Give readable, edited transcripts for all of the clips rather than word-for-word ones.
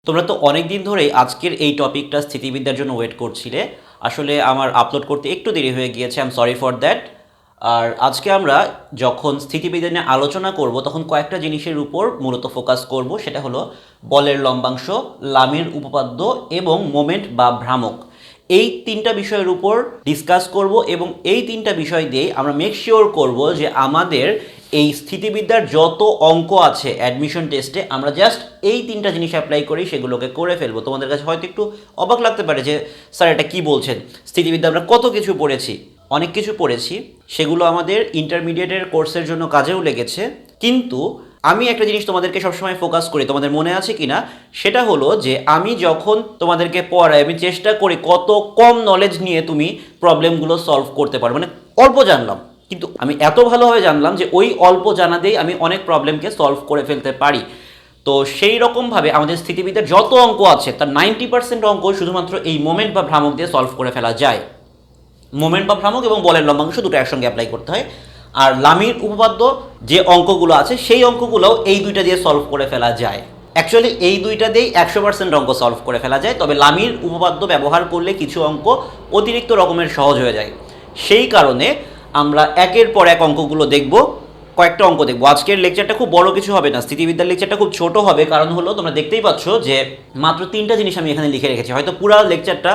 তোমরা তো অনেক দিন ধরেই আজকের এই টপিকটা স্থিতিবিদ্যার জন্য ওয়েট করছিলে। আসলে আমার আপলোড করতে একটু দেরি হয়ে গিয়েছে, I am sorry for that. আর আজকে আমরা যখন স্থিতিবিদ্যা নিয়ে আলোচনা করব তখন কয়েকটা জিনিসের উপর মূলত ফোকাস করব, সেটা হলো বলের লম্বাংশ, লামির উপপাদ্য এবং মোমেন্ট বা ভ্রামক। এই তিনটা বিষয়ের উপর ডিসকাস করব এবং এই তিনটা বিষয় দিয়ে আমরা মেক শিওর করব যে আমাদের এই স্থিতিবিদ্যার যত অঙ্ক আছে অ্যাডমিশন টেস্টে আমরা জাস্ট এই তিনটা জিনিস অ্যাপ্লাই করেই সেগুলোকে করে ফেলবো। তোমাদের কাছে হয়তো একটু অবাক লাগতে পারে যে স্যার এটা কী বলছেন, স্থিতিবিদ্যা আমরা কত কিছু পড়েছি। অনেক কিছু পড়েছি, সেগুলো আমাদের ইন্টারমিডিয়েটের কোর্সের জন্য কাজেও লেগেছে। কিন্তু আমি একটা জিনিস তোমাদেরকে সবসময় ফোকাস করি, তোমাদের মনে আছে কি না, সেটা হলো যে আমি যখন তোমাদেরকে পড়াই আমি চেষ্টা করি কত কম নলেজ নিয়ে তুমি প্রবলেমগুলো সলভ করতে পারো। মানে অল্প জানলাম, কিন্তু আমি এত ভালোভাবে জানলাম যে ওই অল্প জানাতেই আমি অনেক প্রবলেমকে সলভ করে ফেলতে পারি। তো সেই রকমভাবে আমাদের স্থিতিবিদ্যার যত অঙ্ক আছে তার 90% অঙ্ক শুধুমাত্র এই মোমেন্ট বা ভ্রামক দিয়ে সলভ করে ফেলা যায়। মোমেন্ট বা ভ্রামক এবং বলের লম্বাংশ দুটো একসঙ্গে অ্যাপ্লাই করতে হয়। আর লামির উপপাদ্য যে অঙ্কগুলো আছে সেই অঙ্কগুলোও এই দুইটা দিয়ে সলভ করে ফেলা যায়। অ্যাকচুয়ালি এই দুইটা দিয়েই 100% অঙ্ক সলভ করে ফেলা যায়, তবে লামির উপপাদ্য ব্যবহার করলে কিছু অঙ্ক অতিরিক্ত রকমের সহজ হয়ে যায়। সেই কারণে আমরা একের পর এক অঙ্কগুলো দেখব, কয়েকটা অঙ্ক দেখবো। আজকের লেকচারটা খুব বড় কিছু হবে না, স্থিতিবিদ্যার লেকচারটা খুব ছোট হবে। কারণ হলো তোমরা দেখতেই পাচ্ছ যে মাত্র তিনটা জিনিস আমি এখানে লিখে রেখেছি। হয়তো পুরো লেকচারটা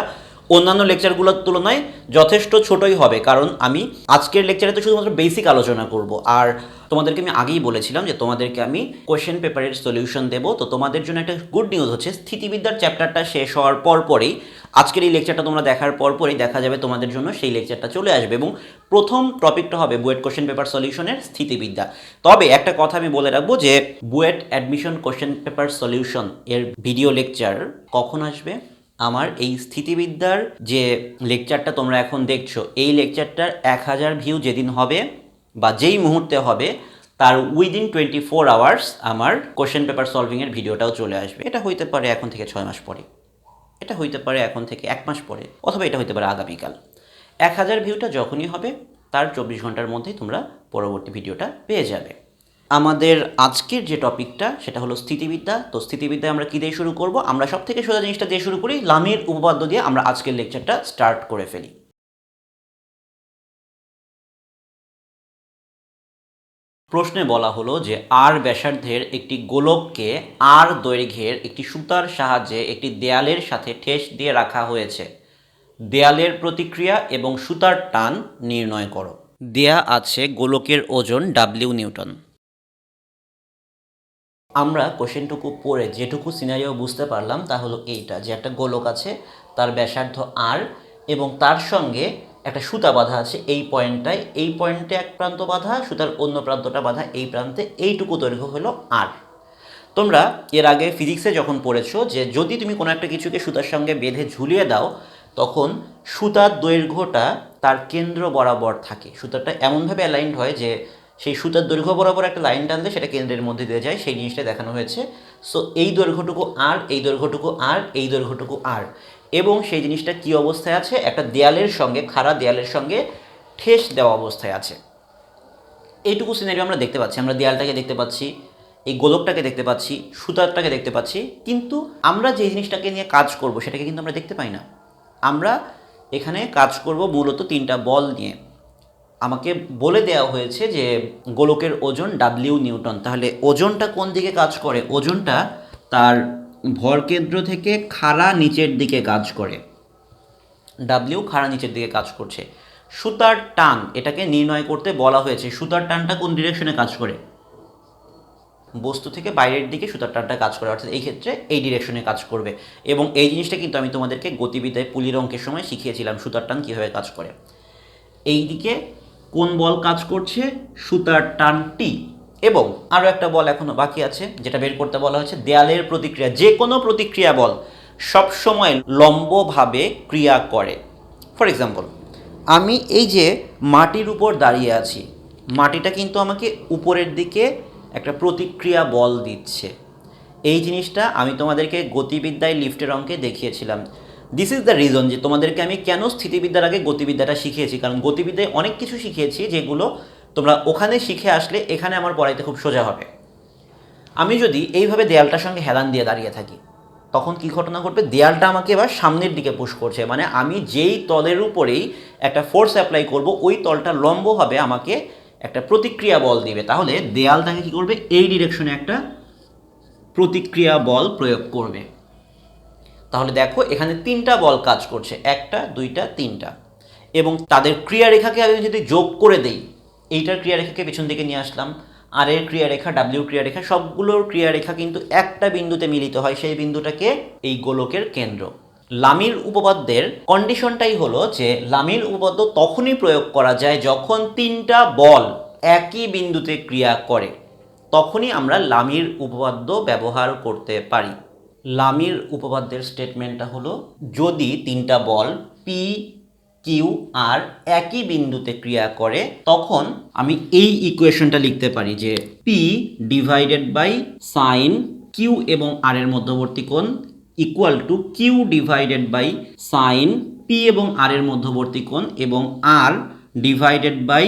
অন্যান্য লেকচারগুলোর তুলনায় যথেষ্ট ছোটই হবে, কারণ আমি আজকের লেকচারে তো শুধুমাত্র বেসিক আলোচনা করব। আর তোমাদেরকে আমি আগেই বলেছিলাম যে তোমাদেরকে আমি কোয়েশ্চেন পেপারের সলিউশন দেবো। তো তোমাদের জন্য একটা গুড নিউজ হচ্ছে, স্থিতিবিদ্যার চ্যাপ্টারটা শেষ হওয়ার পরপরই, আজকের এই লেকচারটা তোমরা দেখার পরপরই দেখা যাবে তোমাদের জন্য সেই লেকচারটা চলে আসবে এবং প্রথম টপিকটা হবে বুয়েট কোয়েশ্চেন পেপার সলিউশনের স্থিতিবিদ্যা। তবে একটা কথা আমি বলে রাখবো যে BUET admission question paper solution এর ভিডিও লেকচার কখন আসবে, আমার এই স্থিতিবিদ্যার যে লেকচারটা তোমরা এখন দেখছো এই লেকচারটার 1000 ভিউ যেদিন হবে বা যেই মুহূর্তে হবে তার উইদিন 24 আওয়ার্স আমার কোশ্চেন পেপার সলভিংয়ের ভিডিওটাও চলে আসবে। এটা হইতে পারে এখন থেকে 6 মাস পরে, এটা হইতে পারে এখন থেকে 1 মাস পরে, অথবা এটা হইতে পারে আগামীকাল। 1000 ভিউটা যখনই হবে তার 24 ঘন্টার মধ্যেই তোমরা পরবর্তী ভিডিওটা পেয়ে যাবে। আমাদের আজকের যে টপিকটা সেটা হলো স্থিতিবিদ্যা। তো স্থিতিবিদ্যায় আমরা কী দিয়ে শুরু করব? আমরা সব থেকে সোজা জিনিসটা দিয়ে শুরু করি, লামির উপপাদ্য দিয়ে আমরা আজকের লেকচারটা স্টার্ট করে ফেলি। প্রশ্নে বলা হলো যে আর ব্যাসার্ধের একটি গোলককে আর দৈর্ঘ্যের একটি সুতার সাহায্যে একটি দেয়ালের সাথে ঠেস দিয়ে রাখা হয়েছে। দেয়ালের প্রতিক্রিয়া এবং সুতার টান নির্ণয় করো। দেয়া আছে গোলকের ওজন ডাব্লিউ নিউটন। আমরা কোশ্চেনটুকু পড়ে যেটুকু সিনারিও বুঝতে পারলাম তা হলো এইটা, যে একটা গোলক আছে, তার ব্যাসার্ধ আর এবং তার সঙ্গে একটা সুতা বাঁধা আছে এই পয়েন্টটায়, এই পয়েন্টে এক প্রান্ত বাঁধা, সুতার অন্য প্রান্তটা বাঁধা এই প্রান্তে, এইটুকু দৈর্ঘ্য হলো আর। তোমরা এর আগে ফিজিক্সে যখন পড়েছো যে যদি তুমি কোনো একটা কিছুকে সুতার সঙ্গে বেঁধে ঝুলিয়ে দাও তখন সুতার দৈর্ঘ্যটা তার কেন্দ্র বরাবর থাকে। সুতাটা এমনভাবে অ্যালাইন্ড হয় যে সেই সুতার দৈর্ঘ্য বরাবর একটা লাইন টানলে সেটা কেন্দ্রের মধ্যে দিয়ে যায়, সেই জিনিসটা দেখানো হয়েছে। সো এই দৈর্ঘ্যটুকু আর, এই দৈর্ঘ্যটুকু আর, এই দৈর্ঘ্যটুকু আর, এবং সেই জিনিসটা কী অবস্থায় আছে? একটা দেয়ালের সঙ্গে, খাড়া দেয়ালের সঙ্গে ঠেস দেওয়া অবস্থায় আছে। এইটুকু সিনারিও আমরা দেখতে পাচ্ছি, আমরা দেয়ালটাকে দেখতে পাচ্ছি, এই গোলকটাকে দেখতে পাচ্ছি, সুতারটাকে দেখতে পাচ্ছি, কিন্তু আমরা যে জিনিসটাকে নিয়ে কাজ করব সেটাকে কিন্তু আমরা দেখতে পাই না। আমরা এখানে কাজ করব মূলত তিনটা বল নিয়ে। আমাকে বলে দেওয়া হয়েছে যে গোলকের ওজন ডাব্লিউ নিউটন। তাহলে ওজনটা কোন দিকে কাজ করে? ওজনটা তার ভরকেন্দ্র থেকে খাড়া নিচের দিকে কাজ করে। ডাব্লিউ খাড়া নিচের দিকে কাজ করছে। সুতার টান, এটাকে নির্ণয় করতে বলা হয়েছে। সুতার টানটা কোন ডিরেকশনে কাজ করে? বস্তু থেকে বাইরের দিকে সুতার টানটা কাজ করে, অর্থাৎ এই ক্ষেত্রে এই ডিরেকশনে কাজ করবে। এবং এই জিনিসটা কিন্তু আমি তোমাদেরকে গতিবিদ্যায় পুলির অঙ্কের সময় শিখিয়েছিলাম, সুতার টান কীভাবে কাজ করে। এই দিকে কোন বল কাজ করছে? সুতার টানটি। এবং আরও একটা বল এখনও বাকি আছে যেটা বের করতে বলা হয়েছে, দেয়ালের প্রতিক্রিয়া। যে কোনো প্রতিক্রিয়া বল সবসময় লম্বভাবে ক্রিয়া করে। ফর এক্সাম্পল, আমি এই যে মাটির উপর দাঁড়িয়ে আছি, মাটিটা কিন্তু আমাকে উপরের দিকে একটা প্রতিক্রিয়া বল দিচ্ছে। এই জিনিসটা আমি তোমাদেরকে গতিবিদ্যায় লিফটের অঙ্কে দেখিয়েছিলাম। দিস ইজ দ্য রিজন যে তোমাদেরকে আমি কেন স্থিতিবিদ্যার আগে গতিবিদ্যাটা শিখিয়েছি, কারণ গতিবিদ্যায় অনেক কিছু শিখিয়েছি যেগুলো তোমরা ওখানে শিখে আসলে এখানে আমার পড়াইতে খুব সোজা হবে। আমি যদি এইভাবে দেয়ালটার সঙ্গে হেলান দিয়ে দাঁড়িয়ে থাকি, তখন কি ঘটনা ঘটবে, দেয়ালটা আমাকে এবার সামনের দিকে পুশ করছে, মানে আমি যেই তলের উপরেই একটা ফোর্স অ্যাপ্লাই করব ওই তলটা লম্বভাবে আমাকে একটা প্রতিক্রিয়া বল দিবে। তাহলে দেয়ালটাকে কি করবে, এই ডিরেকশনে একটা প্রতিক্রিয়া বল প্রয়োগ করবে। তাহলে দেখো এখানে 3টা বল কাজ করছে, 1টা 2টা 3টা, এবং তাদের ক্রিয়ারেখাকে আমি যদি যোগ করে দেই, এইটার ক্রিয়ারেখাকে পেছন দিকে নিয়ে আসলাম, আর এর ক্রিয়ারেখা, ডাব্লিউর ক্রিয়ারেখা, সবগুলোর ক্রিয়ারেখা কিন্তু একটা বিন্দুতে মিলিত হয়, সেই বিন্দুটাকে এই গোলকের কেন্দ্র। লামির উপপাদ্যের কন্ডিশনটাই হলো যে লামির উপপাদ্য তখনই প্রয়োগ করা যায় যখন 3টা বল একই বিন্দুতে ক্রিয়া করে, তখনই আমরা লামির উপপাদ্য ব্যবহার করতে পারি। লামির উপপাদ্যের স্টেটমেন্টটা হলো, যদি 3টা বল পি কিউ আর একই বিন্দুতে ক্রিয়া করে তখন আমি এই ইকুয়েশনটা লিখতে পারি যে P divided by sine Q এবং আর এর মধ্যবর্তী কোণ equal to Q divided by sine P এবং আর এর মধ্যবর্তী কোণ এবং R divided by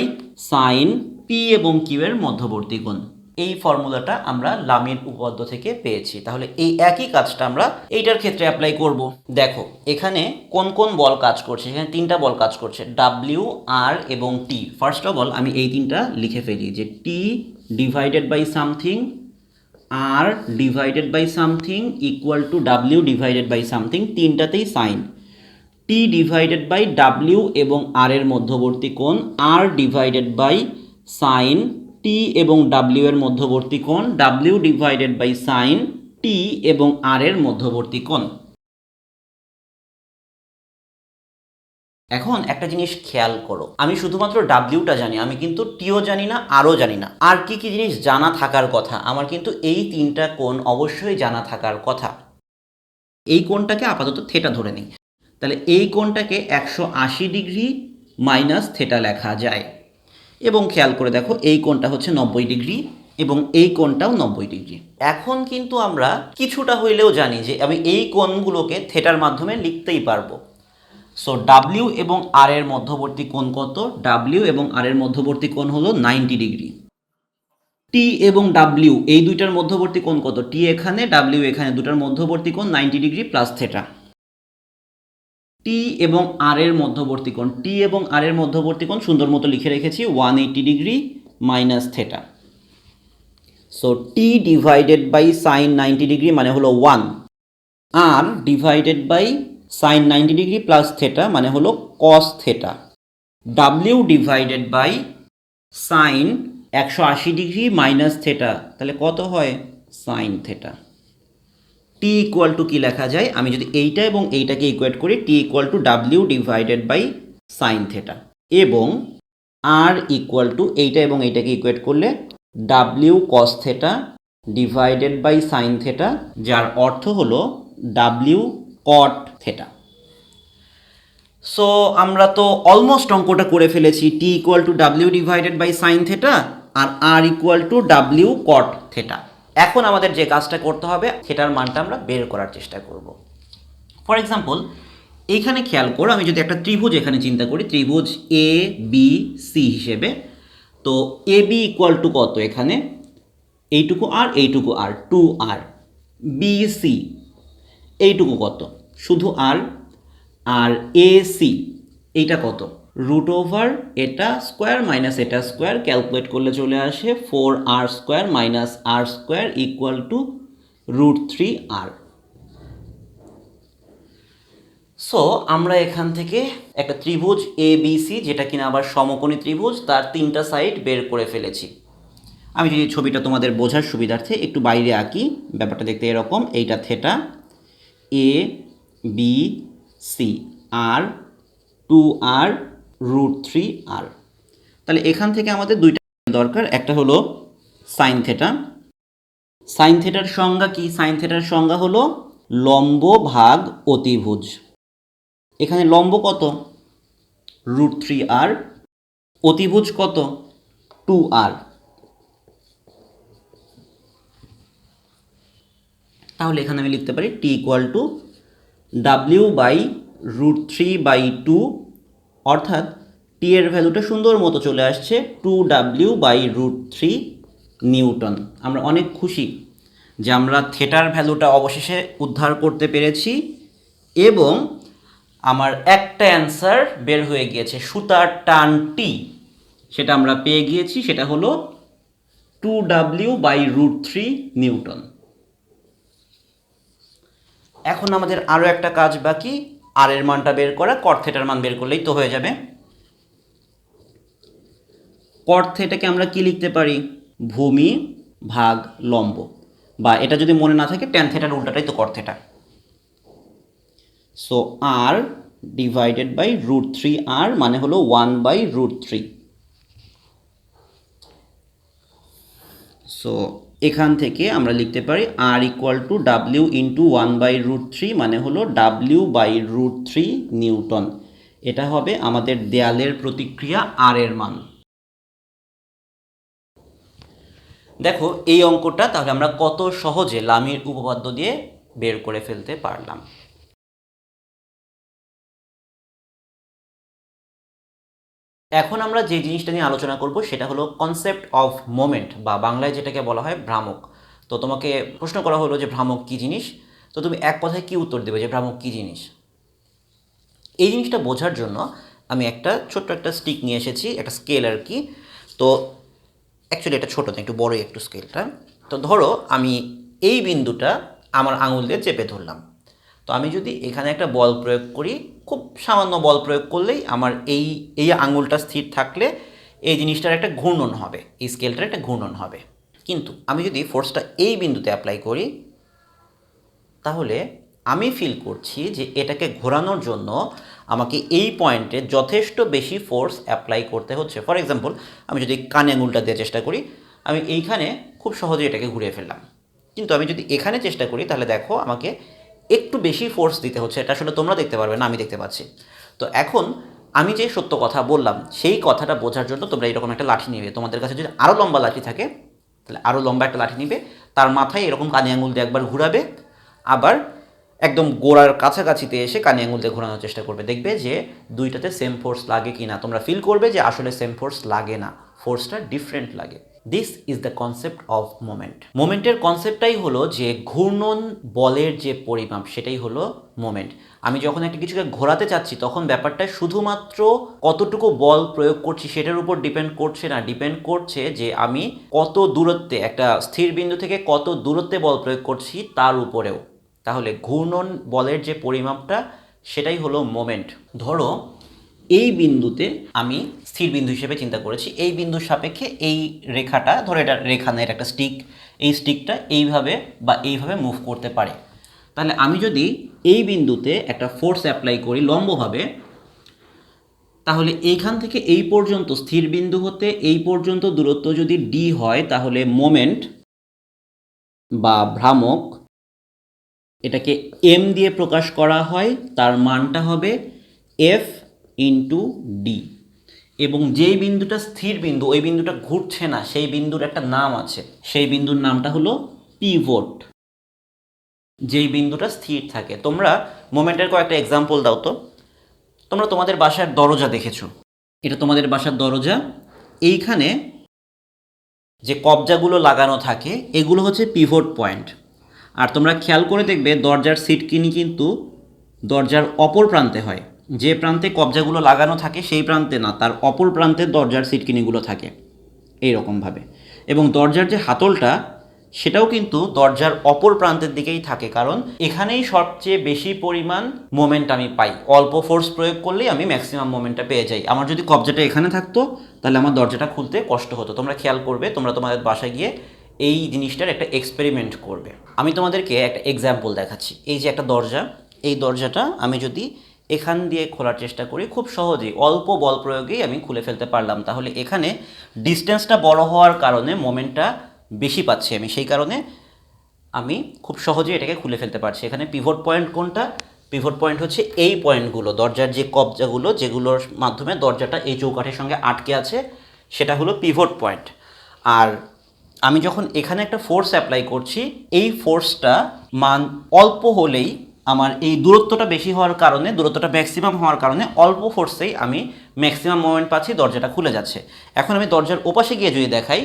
sine P এবং কিউ এর মধ্যবর্তী কোণ। এই ফর্মুলাটা আমরা লামির উপপাদ্য থেকে পেয়েছি। তাহলে এই একই কাজটা আমরা এইটার ক্ষেত্রে অ্যাপ্লাই করব। দেখো এখানে কোন কোন বল কাজ করছে, এখানে 3টা বল কাজ করছে, ডাব্লিউ, আর এবং টি। ফার্স্ট অফ অল আমি এই 3টা লিখে ফেলি যে T divided by something, R divided by something equal to W divided by something, 3টাতেই sine. T divided by W এবং আর এর মধ্যবর্তী কোণ, R divided by sine T এবং ডাব্লিউ এর মধ্যবর্তী কোণ, W divided by sine T এবং আর এর মধ্যবর্তী কোণ। এখন একটা জিনিস খেয়াল করো, আমি শুধুমাত্র ডাব্লিউটা জানি, আমি কিন্তু টিও জানি না, আরও জানি না। আর কি কি জিনিস জানা থাকার কথা, আমার কিন্তু এই 3টা কোণ অবশ্যই জানা থাকার কথা। এই কোণটাকে আপাতত থেটা ধরে নিই, তাহলে এই কোণটাকে 180 ডিগ্রি মাইনাস থেটা লেখা যায়। এবং খেয়াল করে দেখো এই কোণটা হচ্ছে 90 ডিগ্রি এবং এই কোণটাও 90 ডিগ্রি। এখন কিন্তু আমরা কিছুটা হইলেও জানি যে আমি এই কোণগুলোকে থেটার মাধ্যমে লিখতেই পারবো। সো ডাব্লিউ এবং আর এর মধ্যবর্তী কোণ কত, ডাব্লিউ এবং আর এর মধ্যবর্তী কোণ হলো 90 ডিগ্রি। টি এবং ডাব্লিউ এই দুইটার মধ্যবর্তী কোণ কত, টি এখানে ডাব্লিউ এখানে, দুটার মধ্যবর্তী কোণ 90 ডিগ্রি প্লাস থেটা। টি এবং আর এর মধ্যবর্তী কোণ, টি এবং আর এর মধ্যবর্তী কোণ সুন্দর মতো লিখে রেখেছি 180 degree minus theta. So T divided by sine 90 degree মানে হলো 1, R divided by sine 90 degree plus theta মানে হলো cos theta. W divided by sine 180 degree minus theta, তাহলে কত হয়, sine theta. T equal to কী লেখা যায়, আমি যদি এইটা এবং এইটাকে ইকুয়েট করি, T equal to W divided by sine theta, এবং আর ইকুয়াল টু এইটা এবং এইটাকে ইকুয়েট করলে W cos theta divided by sine theta, যার অর্থ হলো ডাব্লিউ কট থেটা। সো আমরা তো অলমোস্ট অঙ্কটা করে ফেলেছি, T equal to W divided by sine theta আর R equal to W cot theta. এখন আমাদের যে কাজটা করতে হবে, থেটার মানটা আমরা বের করার চেষ্টা করব। ফর এক্সাম্পল এইখানে খেয়াল করো, আমি যদি একটা ত্রিভুজ এখানে চিন্তা করি, ত্রিভুজ এ বি সি হিসেবে, তো এ বি ইকুয়াল টু কত, এখানে এইটুকু আর 2r, বি সি এইটুকু কত, শুধু আর এ সি এইটা কত, রুট ওভার এটা স্কোয়ার মাইনাস এটা স্কোয়ার, ক্যালকুলেট করলে চলে আসে 4r square minus R square equal to √3r। So আমরা এখান থেকে একটা ত্রিভুজ এ বি সি, যেটা কিনা আবার সমকোণী ত্রিভুজ, তার 3টা সাইড বের করে ফেলেছি। আমি যদি ছবিটা তোমাদের বোঝার সুবিধার্থে একটু বাইরে আঁকি, ব্যাপারটা দেখতে এরকম, এইটা theta, A B C, R 2r √3r। তাহলে এখান থেকে আমাদের দুইটা দরকার, একটা হলো সাইন থেটা। সাইন থেটার সংজ্ঞা কি, সাইন থেটার সংজ্ঞা হলো লম্ব ভাগ অতিভুজ। এখানে লম্ব কত, √3r, অতিভুজ কত, 2r। তাহলে এখানে আমি লিখতে পারি টি ইকুয়াল টু ডাব্লিউ বাই √3/2, অর্থাৎ টি এর ভ্যালুটা সুন্দর মতো চলে আসছে 2w/√3 নিউটন। আমরা অনেক খুশি যে আমরা থেটার ভ্যালুটা অবশেষে উদ্ধার করতে পেরেছি এবং আমার একটা অ্যান্সার বের হয়ে গিয়েছে সুতার টান টি, সেটা আমরা পেয়ে গিয়েছি, সেটা হলো 2W/√3 নিউটন। এখন আমাদের আরও একটা কাজ বাকি, আর এর মানটা বের করা, কট থেটার মান বের করলেই তো হয়ে যাবে। কট থেটাকে আমরা কি লিখতে পারি? ভূমি ভাগ লম্ব, বা এটা যদি মনে না থাকে ট্যান থেটার উল্টাটাই তো cot theta. So R divided by √3, আর মানে হলো 1/√3। সো এখান থেকে আমরা লিখতে পারি R equal to W into 1/√3, মানে হলো W/√3 নিউটন। এটা হবে আমাদের দেয়ালের প্রতিক্রিয়া আর এর মান। দেখো এই অঙ্কটা তাহলে আমরা কত সহজে লামির উপপাদ্য দিয়ে বের করে ফেলতে পারলাম। এখন আমরা যে জিনিসটা নিয়ে আলোচনা করব সেটা হলো কনসেপ্ট অফ মোমেন্ট, বা বাংলায় যেটাকে বলা হয় ভ্রামক। তো তোমাকে প্রশ্ন করা হলো যে ভ্রামক কী জিনিস, তো তুমি এক কথায় কী উত্তর দেবে যে ভ্রামক কী জিনিস? এই জিনিসটা বোঝার জন্য আমি একটা ছোট্ট একটা স্টিক নিয়ে এসেছি, একটা স্কেল আর কি। তো অ্যাকচুয়ালি এটা ছোটো না, একটু বড়ই একটু স্কেলটা। তো ধরো আমি এই বিন্দুটা আমার আঙুল দিয়ে চেপে ধরলাম। তো আমি যদি এখানে একটা বল প্রয়োগ করি, খুব সামান্য বল প্রয়োগ করলেই আমার এই আঙুলটা স্থির থাকলে এই জিনিসটার একটা ঘূর্ণন হবে, এই স্কেলটার একটা ঘূর্ণন হবে। কিন্তু আমি যদি ফোর্সটা এই বিন্দুতে অ্যাপ্লাই করি, তাহলে আমি ফিল করছি যে এটাকে ঘোরানোর জন্য আমাকে এই পয়েন্টে যথেষ্ট বেশি ফোর্স অ্যাপ্লাই করতে হচ্ছে। ফর এক্সাম্পল, আমি যদি কানে আঙুলটা দিয়ে চেষ্টা করি, আমি এইখানে খুব সহজে এটাকে ঘুরিয়ে ফেললাম। কিন্তু আমি যদি এখানে চেষ্টা করি, তাহলে দেখো আমাকে একটু বেশি ফোর্স দিতে হচ্ছে। এটা আসলে তোমরা দেখতে পারবে না, আমি দেখতে পাচ্ছি। তো এখন আমি যে সত্য কথা বললাম সেই কথাটা বোঝার জন্য তোমরা এরকম একটা লাঠি নিবে। তোমাদের কাছে যদি আরও লম্বা লাঠি থাকে তাহলে আরও লম্বা একটা লাঠি নিবে, তার মাথায় এরকম কানে আঙুল দিয়ে একবার ঘুরাবে, আবার একদম গোড়ার কাছাকাছিতে এসে কানে আঙুল দিয়ে ঘোরানোর চেষ্টা করবে। দেখবে যে দুইটাতে সেম ফোর্স লাগে কি না। তোমরা ফিল করবে যে আসলে সেম ফোর্স লাগে না, ফোর্সটা ডিফারেন্ট লাগে। This is the concept of moment. মোমেন্টের কনসেপ্টটাই হলো যে ঘূর্ণন বলের যে পরিমাপ সেটাই হলো মোমেন্ট। আমি যখন একটা কিছুকে ঘোরাতে চাচ্ছি তখন ব্যাপারটা শুধুমাত্র কতটুকু বল প্রয়োগ করছি সেটার উপর ডিপেন্ড করছে না, ডিপেন্ড করছে যে আমি কত দূরত্বে, একটা স্থির বিন্দু থেকে কত দূরত্বে বল প্রয়োগ করছি তার উপরেও। তাহলে ঘূর্ণন বলের যে পরিমাপটা সেটাই হলো মোমেন্ট। ধরো এই বিন্দুতে আমি স্থির বিন্দু হিসেবে চিন্তা করেছি, এই বিন্দুর সাপেক্ষে এই রেখাটা, ধরো এটা রেখা না, এটা একটা স্টিক, এই স্টিকটা এইভাবে বা এইভাবে মুভ করতে পারে। তাহলে আমি যদি এই বিন্দুতে একটা ফোর্স অ্যাপ্লাই করি লম্বভাবে, তাহলে এইখান থেকে এই পর্যন্ত, স্থির বিন্দু হতে এই পর্যন্ত দূরত্ব যদি ডি হয়, তাহলে মোমেন্ট বা ভ্রামক, এটাকে এম দিয়ে প্রকাশ করা হয়, তার মানটা হবে এফ ইন্টু ডি। এবং যেই বিন্দুটা স্থির বিন্দু, ওই বিন্দুটা ঘুরছে না, সেই বিন্দুর একটা নাম আছে, সেই বিন্দুর নামটা হলো পিভট। যেই বিন্দুটা স্থির থাকে। তোমরা মোমেন্টের কয়েকটা এক্সাম্পল দাও তো। তোমরা তোমাদের বাসার দরজা দেখেছো, এটা তোমাদের বাসার দরজা। এইখানে যে কবজাগুলো লাগানো থাকে এগুলো হচ্ছে পিভট পয়েন্ট। আর তোমরা খেয়াল করে দেখবে দরজার সিটকিনি কিন্তু দরজার অপর প্রান্তে হয়, যে প্রান্তে কবজাগুলো লাগানো থাকে সেই প্রান্তে না, তার অপর প্রান্তে দরজার সিটকিনিগুলো থাকে এইরকমভাবে। এবং দরজার যে হাতলটা সেটাও কিন্তু দরজার অপর প্রান্তের দিকেই থাকে, কারণ এখানেই সবচেয়ে বেশি পরিমাণ মোমেন্ট আমি পাই। অল্প ফোর্স প্রয়োগ করলেই আমি ম্যাক্সিমাম মোমেন্টটা পেয়ে যাই। আমার যদি কবজাটা এখানে থাকতো তাহলে আমার দরজাটা খুলতে কষ্ট হতো। তোমরা খেয়াল করবে, তোমরা তোমাদের বাসায় গিয়ে এই জিনিসটার একটা এক্সপেরিমেন্ট করবে। আমি তোমাদেরকে একটা এক্সাম্পল দেখাচ্ছি। এই যে একটা দরজা, এই দরজাটা আমি যদি এখান দিয়ে খোলার চেষ্টা করি, খুব সহজেই অল্প বল প্রয়োগেই আমি খুলে ফেলতে পারলাম। তাহলে এখানে ডিস্টেন্সটা বড় হওয়ার কারণে মোমেন্টটা বেশি পাচ্ছি আমি, সেই কারণে আমি খুব সহজে এটাকে খুলে ফেলতে পারছি। এখানে পিভট পয়েন্ট কোনটা? পিভট পয়েন্ট হচ্ছে এই পয়েন্টগুলো, দরজার যে কবজাগুলো, যেগুলোর মাধ্যমে দরজাটা এই চৌকাঠের সঙ্গে আটকে আছে, সেটা হলো পিভট পয়েন্ট। আর আমি যখন এখানে একটা ফোর্স অ্যাপ্লাই করছি, এই ফোর্সটা মান অল্প হলেই আমার এই দূরত্বটা বেশি হওয়ার কারণে, দূরত্বটা ম্যাক্সিমাম হওয়ার কারণে অল্প ফোর্সেই আমি ম্যাক্সিমাম মোমেন্ট পাচ্ছি, দরজাটা খুলে যাচ্ছে। এখন আমি দরজার ওপাশে গিয়ে যদি দেখাই,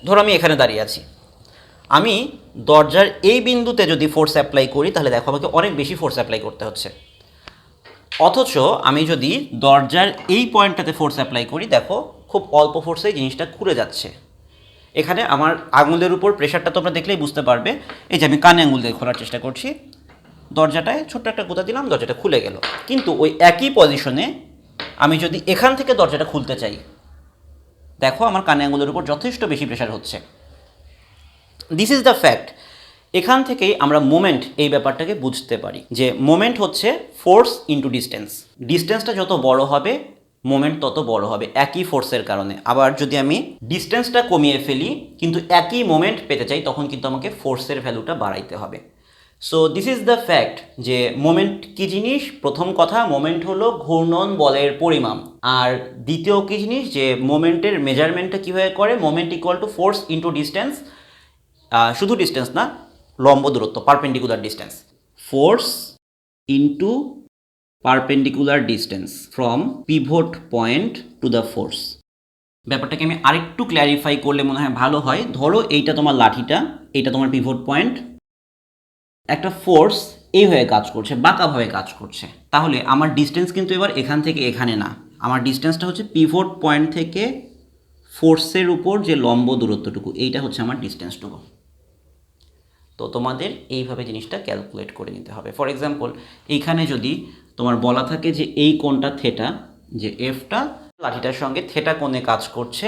ধরো আমি এখানে দাঁড়িয়ে আছি, আমি দরজার এই বিন্দুতে যদি ফোর্স অ্যাপ্লাই করি তাহলে দেখো আমাকে অনেক বেশি ফোর্স অ্যাপ্লাই করতে হচ্ছে, অথচ আমি যদি দরজার এই পয়েন্টটাতে ফোর্স অ্যাপ্লাই করি দেখো খুব অল্প ফোর্সেই জিনিসটা খুলে যাচ্ছে। এখানে আমার আঙুলের উপর প্রেশারটা তোমরা দেখলেই বুঝতে পারবে। এই যে আমি কানে আঙুল দিয়ে খোলার চেষ্টা করছি, দরজাটায় ছোট্ট একটা গুঁতা দিলাম, দরজাটা খুলে গেল। কিন্তু ওই একই পজিশনে আমি যদি এখান থেকে দরজাটা খুলতে চাই, দেখো আমার কানে আঙুলের উপর যথেষ্ট বেশি প্রেশার হচ্ছে। This is the fact. এখান থেকেই আমরা মোমেন্ট এই ব্যাপারটাকে বুঝতে পারি যে মোমেন্ট হচ্ছে ফোর্স ইন্টু ডিস্টেন্স। ডিস্টেন্সটা যত বড় হবে মোমেন্ট তত বড় হবে একই ফোর্সের কারণে। আবার যদি আমি ডিস্টেন্সটা কমিয়ে ফেলি কিন্তু একই মোমেন্ট পেতে চাই তখন কিন্তু আমাকে ফোর্সের ভ্যালুটা বাড়াইতে হবে। So this is the fact যে মোমেন্ট কী জিনিস। প্রথম কথা, মোমেন্ট হলো ঘূর্ণন বলের পরিমাপ। আর দ্বিতীয় কী জিনিস, যে মোমেন্টের মেজারমেন্টটা কীভাবে করে, moment equal to force into distance. শুধু ডিস্টেন্স না, লম্ব দূরত্ব, perpendicular distance. Force into perpendicular distance from pivot point to the force. ব্যাপারটাকে আমি আরেকটু ক্ল্যারিফাই করলে মনে হয় ভালো হয়। ধরো এইটা তোমার লাঠিটা, এইটা তোমার পিভট পয়েন্ট, একটা ফোর্স এইভাবে কাজ করছে, বাঁকাভাবে কাজ করছে। তাহলে আমার ডিস্টেন্স কিন্তু এবার এখান থেকে এখানে না, আমার ডিস্টেন্সটা হচ্ছে পিভট পয়েন্ট থেকে ফোর্সের উপর যে লম্ব দূরত্বটুকু, এইটা হচ্ছে আমার ডিস্টেন্সটুকু। তো তোমাদের এইভাবে জিনিসটা ক্যালকুলেট করে নিতে হবে। ফর এক্সাম্পল, এইখানে যদি তোমার বলা থাকে যে এই কোণটা থেটা, যে এফটা লাঠিটার সঙ্গে থেটা কোণে কাজ করছে,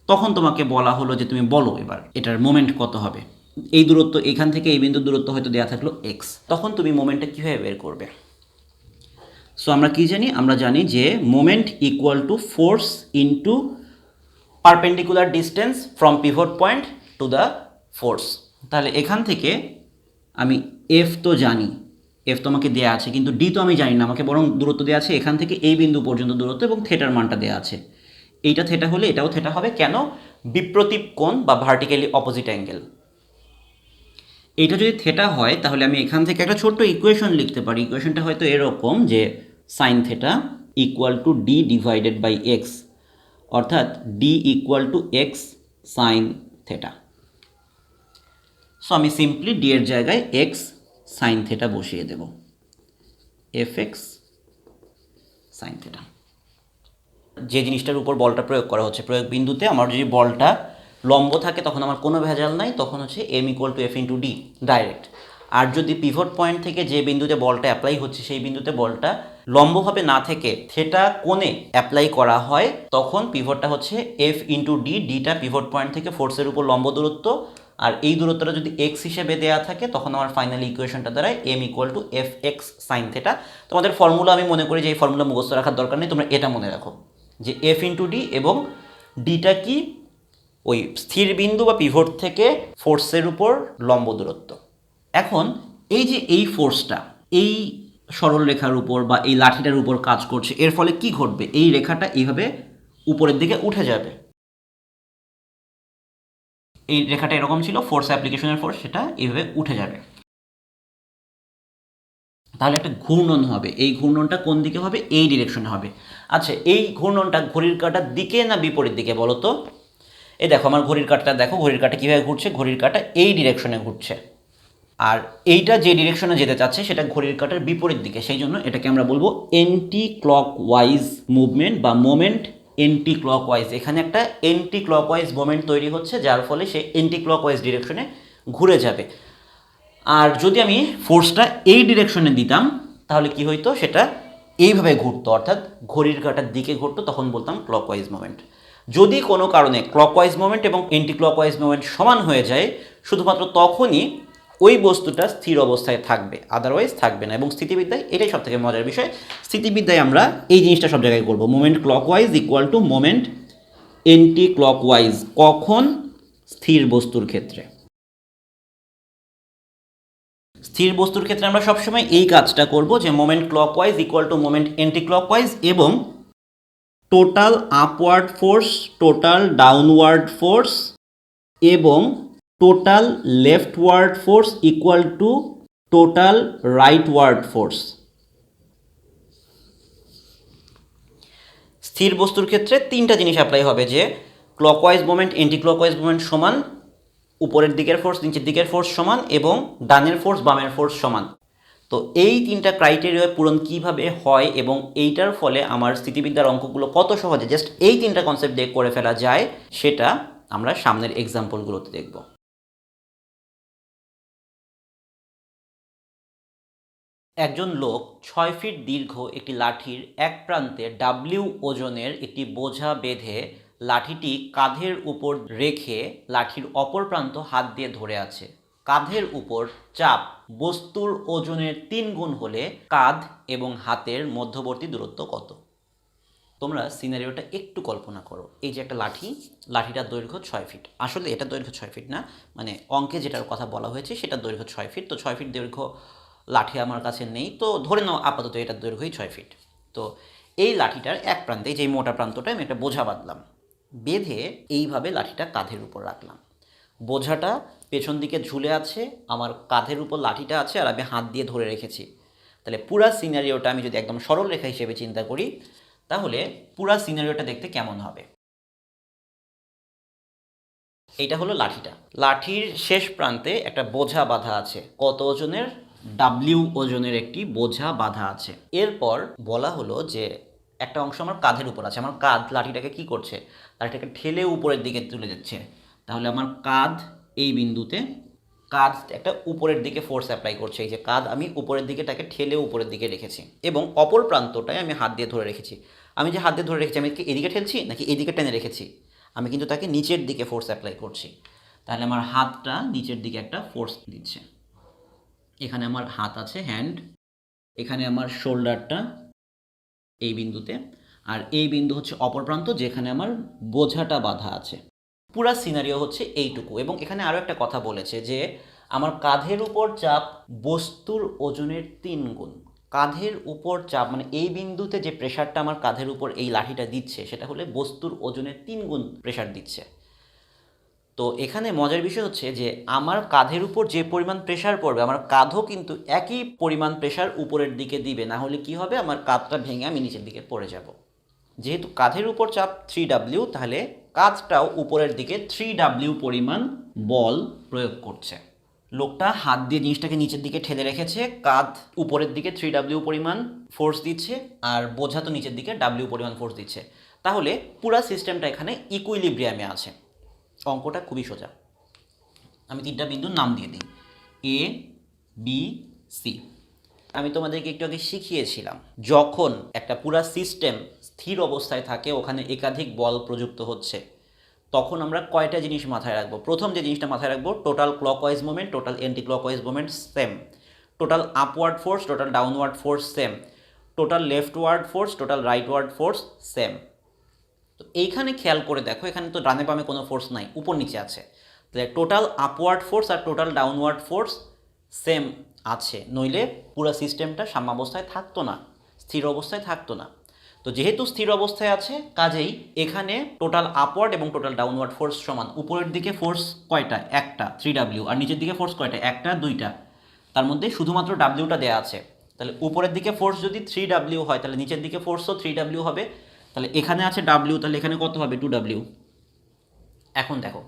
তখন তোমাকে বলা হলো যে তুমি বলো এবার এটার মোমেন্ট কত হবে। এই দূরত্ব এখান থেকে এই বিন্দুর দূরত্ব হয়তো দেওয়া থাকলো এক্স, তখন তুমি মোমেন্টটা কীভাবে বের করবে? সো আমরা কি জানি? আমরা জানি যে moment equal to force into perpendicular distance from pivot point to the force. তাহলে এখান থেকে আমি এফ তো জানি, এফ তো আমাকে দেওয়া আছে, কিন্তু ডি তো আমি জানি না, আমাকে বরং দূরত্ব দেওয়া আছে এখান থেকে এই বিন্দু পর্যন্ত দূরত্ব এবং থেটার মানটা দেওয়া আছে। এইটা থেটা হলে এটাও থেটা হবে। কেন? বিপ্রতীপ কোণ বা ভার্টিক্যালি অপোজিট অ্যাঙ্গেল। এইটা যদি থেটা হয় তাহলে আমি এখান থেকে একটা ছোট্ট ইকুয়েশন লিখতে পারি। ইকুয়েশনটা হয়তো এরকম যে sine theta equal to D divided by X, অর্থাৎ D equal to X sine theta. So আমি সিম্পলি ডি এর জায়গায় এক্স সাইন থেটা বসিয়ে দেব, এফ এক্স সাইন থেটা। যে জিনিসটার উপর বলটা প্রয়োগ করা হচ্ছে, প্রয়োগ বিন্দুতে আমার যদি বলটা লম্ব থাকে তখন আমার কোনো ভেজাল নাই, তখন হচ্ছে M equal to F into D direct. আর যদি পিভট পয়েন্ট থেকে যে বিন্দুতে বলটা অ্যাপ্লাই হচ্ছে সেই বিন্দুতে বলটা লম্বভাবে না থেকে থেটা কোণে অ্যাপ্লাই করা হয়, তখন পিভটটা হচ্ছে এফ ইন্টু ডি, ডিটা পিভট পয়েন্ট থেকে ফোর্সের উপর লম্ব দূরত্ব, আর এই দূরত্বটা যদি এক্স হিসেবে দেওয়া থাকে তখন আমার ফাইনাল ইকুয়েশনটা দ্বারাই M equal to F x sine theta. তোমাদের ফর্মুলা আমি মনে করি যে এই ফর্মুলা মুখস্থ রাখার দরকার নেই, তোমরা এটা মনে রাখো যে এফ ইন্টু ডি এবং ডিটা কি, ওই স্থির বিন্দু বা পিভট থেকে ফোর্সের উপর লম্ব দূরত্ব। এখন এই যে এই ফোর্সটা এই সরল রেখার উপর বা এই লাঠিটার উপর কাজ করছে, এর ফলে কি ঘটবে? এই রেখাটা এইভাবে উপরের দিকে উঠে যাবে। এই রেখাটা এরকম ছিল, ফোর্স অ্যাপ্লিকেশনের ফোর্স, সেটা এইভাবে উঠে যাবে। তাহলে একটা ঘূর্ণন হবে। এই ঘূর্ণনটা কোন দিকে হবে? এই ডিরেকশনে হবে। আচ্ছা, এই ঘূর্ণনটা ঘড়ির কাঁটার দিকে না বিপরীত দিকে বলো তো? এই দেখো আমার ঘড়ির কাঁটাটা দেখো, ঘড়ির কাঁটা কীভাবে ঘুরছে? ঘড়ির কাঁটা এই ডিরেকশনে ঘুরছে, আর এইটা যে ডিরেকশনে যেতে চাচ্ছে সেটা ঘড়ির কাঁটার বিপরীত দিকে। সেই জন্য এটাকে আমরা বলবো এন্টি ক্লকওয়াইজ মুভমেন্ট বা মোমেন্ট এন্টি ক্লকওয়াইজ। এখানে একটা এন্টি ক্লকওয়াইজ মোমেন্ট তৈরি হচ্ছে, যার ফলে সে এন্টি ক্লকওয়াইজ ডিরেকশনে ঘুরে যাবে। আর যদি আমি ফোর্সটা এই ডিরেকশনে দিতাম তাহলে কি হইতো? সেটা এইভাবে ঘুরতো, অর্থাৎ ঘড়ির কাঁটার দিকে ঘুরতো, তখন বলতাম ক্লকওয়াইজ মোমেন্ট। যদি কোনো কারণে ক্লকওয়াইজ মোমেন্ট এবং এন্টি ক্লকওয়াইজ মোমেন্ট সমান হয়ে যায়, শুধুমাত্র তখনই ওই বস্তুটা স্থির অবস্থায় থাকবে, আদারওয়াইজ থাকবে না। এবং স্থিতিবিদ্যায় এটাই সব থেকে মজার বিষয়। স্থিতিবিদ্যায় আমরা এই জিনিসটা সব জায়গায় করবো, moment clockwise equal to moment anti clockwise. কখন? স্থির বস্তুর ক্ষেত্রে। স্থির বস্তুর ক্ষেত্রে আমরা সবসময় এই কাজটা করব যে moment clockwise equal to moment anti clockwise, এবং total upward force, total downward force এবং total leftward force equal to total rightward force. স্থির বস্তুর ক্ষেত্রে তিনটা জিনিস অ্যাপ্লাই হবে, যে clockwise moment anti clockwise moment সমান উপরের দিকের ফোর্স নিচের দিকের ফোর্স সমান এবং ডানের ফোর্স বামের ফোর্স সমান। তো এই তিনটা ক্রাইটেরিয়া পূরণ কিভাবে হয় এবং এইটার ফলে আমার স্থিতিবিদ্যার অঙ্কগুলো কত সহজে জাস্ট এই তিনটা কনসেপ্ট দিয়ে করে ফেলা যায় সেটা আমরা সামনের এক্সাম্পলগুলোতে দেখব। একজন লোক 6 ফিট দীর্ঘ একটি লাঠির এক প্রান্তে ডাব্লিউ ওজনের একটি বোঝা বেঁধে লাঠিটি কাঁধের উপর রেখে লাঠির অপর প্রান্ত হাত দিয়ে ধরে আছে। কাঁধের উপর চাপ বস্তুর ওজনের 3 গুণ হলে কাঁধ এবং হাতের মধ্যবর্তী দূরত্ব কত? তোমরা সিনারিওটা একটু কল্পনা করো। এই যে একটা লাঠিটার দৈর্ঘ্য 6 ফিট, আসলে এটা দৈর্ঘ্য 6 ফিট না, মানে অঙ্কে যেটার কথা বলা হয়েছে সেটার দৈর্ঘ্য 6 ফিট। তো 6 ফিট দৈর্ঘ্য লাঠি আমার কাছে নেই, তো ধরে নাও আপাতত এটার দৈর্ঘ্যই 6 ফিট। তো এই লাঠিটার এক প্রান্তে, যে মোটা প্রান্তটা আমি একটা বোঝা বাঁধলাম, বেঁধে এইভাবে লাঠিটা কাঁধের উপর রাখলাম। বোঝাটা পেছন দিকে ঝুলে আছে, আমার কাঁধের উপর লাঠিটা আছে আর আমি হাত দিয়ে ধরে রেখেছি। তাহলে পুরা সিনারিওটা আমি যদি একদম সরল রেখা হিসেবে চিন্তা করি তাহলে পুরা সিনারিওটা দেখতে কেমন হবে? এইটা হলো লাঠিটা, লাঠির শেষ প্রান্তে একটা বোঝা বাঁধা আছে। কত ওজনের? ডাব্লিউ ওজনের একটি বোঝা বাঁধা আছে। এরপর বলা হলো যে একটা অংশ আমার কাঁধের উপর আছে, আমার কাঁধ লাঠিটাকে কি করছে? লাঠিটাকে ঠেলে উপরের দিকে তুলে যাচ্ছে। তাহলে আমার কাঁধ এই বিন্দুতে, কাঁধ একটা উপরের দিকে ফোর্স অ্যাপ্লাই করছে। এই যে কাঁধ আমি উপরের দিকে তাকে ঠেলে উপরের দিকে রেখেছি এবং অপর প্রান্তটায় আমি হাত দিয়ে ধরে রেখেছি। আমি যে হাত দিয়ে ধরে রেখেছি, আমি কি এদিকে ঠেলছি নাকি এদিকে টেনে রেখেছি? আমি কিন্তু তাকে নিচের দিকে ফোর্স অ্যাপ্লাই করছি। তাহলে আমার হাতটা নিচের দিকে একটা ফোর্স দিচ্ছে। এখানে আমার হাত আছে, হ্যান্ড, এখানে আমার শোল্ডারটা এই বিন্দুতে, আর এই বিন্দু হচ্ছে অপর প্রান্ত যেখানে আমার বোঝাটা বাঁধা আছে। পুরা সিনারিও হচ্ছে এইটুকু। এবং এখানে আরও একটা কথা বলেছে যে আমার কাঁধের উপর চাপ বস্তুর ওজনের 3 গুণ। কাঁধের উপর চাপ মানে এই বিন্দুতে যে প্রেশারটা আমার কাঁধের উপর এই লাঠিটা দিচ্ছে সেটা হলে বস্তুর ওজনের 3 গুণ প্রেশার দিচ্ছে। তো এখানে মজার বিষয় হচ্ছে যে আমার কাঁধের উপর যে পরিমাণ প্রেশার পড়বে আমার কাঁধও কিন্তু একই পরিমাণ প্রেশার উপরের দিকে দিবে, না হলে কি হবে? আমার কাঁধটা ভেঙে আমি নিচের দিকে পড়ে যাব। যেহেতু কাঁধের উপর চাপ 3W, তাহলে কাঁধটাও উপরের দিকে 3W পরিমাণ বল প্রয়োগ করছে। লোকটা হাত দিয়ে জিনিসটাকে নিচের দিকে ঠেলে রেখেছে, কাঁধ উপরের দিকে 3W পরিমাণ ফোর্স দিচ্ছে আর বোঝা তো নিচের দিকে W পরিমাণ ফোর্স দিচ্ছে। তাহলে পুরো সিস্টেমটা এখানে ইকুইলিব্রিয়ামে আছে। অঙ্কটা খুবই সোজা। আমি 3টা বিন্দুর নাম দিয়ে দিই, A, B, C। আমি তোমাদেরকে একটু আগে শিখিয়েছিলাম যখন একটা পুরা সিস্টেম স্থির অবস্থায় থাকে, ওখানে একাধিক বল প্রযুক্ত হচ্ছে, তখন আমরা কয়টা জিনিস মাথায় রাখবো? প্রথম যে জিনিসটা মাথায় রাখবো, total clockwise movement, total anti clockwise movement same, total upward force, total downward force same, total leftward force, total rightward force same. তো এইখানে খেয়াল করে দেখো, এখানে তো ডানে বামে কোনো ফোর্স নাই, উপর নিচে আছে। তাহলে টোটাল আপওয়ার্ড ফোর্স আর টোটাল ডাউনওয়ার্ড ফোর্স সেম আছে, নইলে পুরো সিস্টেমটা সাম্যাবস্থায় থাকতো না, স্থির অবস্থায় থাকতো না। তো যেহেতু স্থির অবস্থায় আছে, কাজেই এখানে টোটাল আপওয়ার্ড এবং টোটাল ডাউনওয়ার্ড ফোর্স সমান। উপরের দিকে ফোর্স কয়টা? একটা, 3W, আর নিচের দিকে ফোর্স কয়টা? একটা, দুইটা। তার মধ্যে শুধুমাত্র ডাব্লিউটা দেওয়া আছে। তাহলে উপরের দিকে ফোর্স যদি 3W হয় তাহলে নিচের দিকে ফোর্সও 3W হবে। তাহলে এখানে আছে W, তাহলে এখানে কত হবে? 2W। এখন দেখো,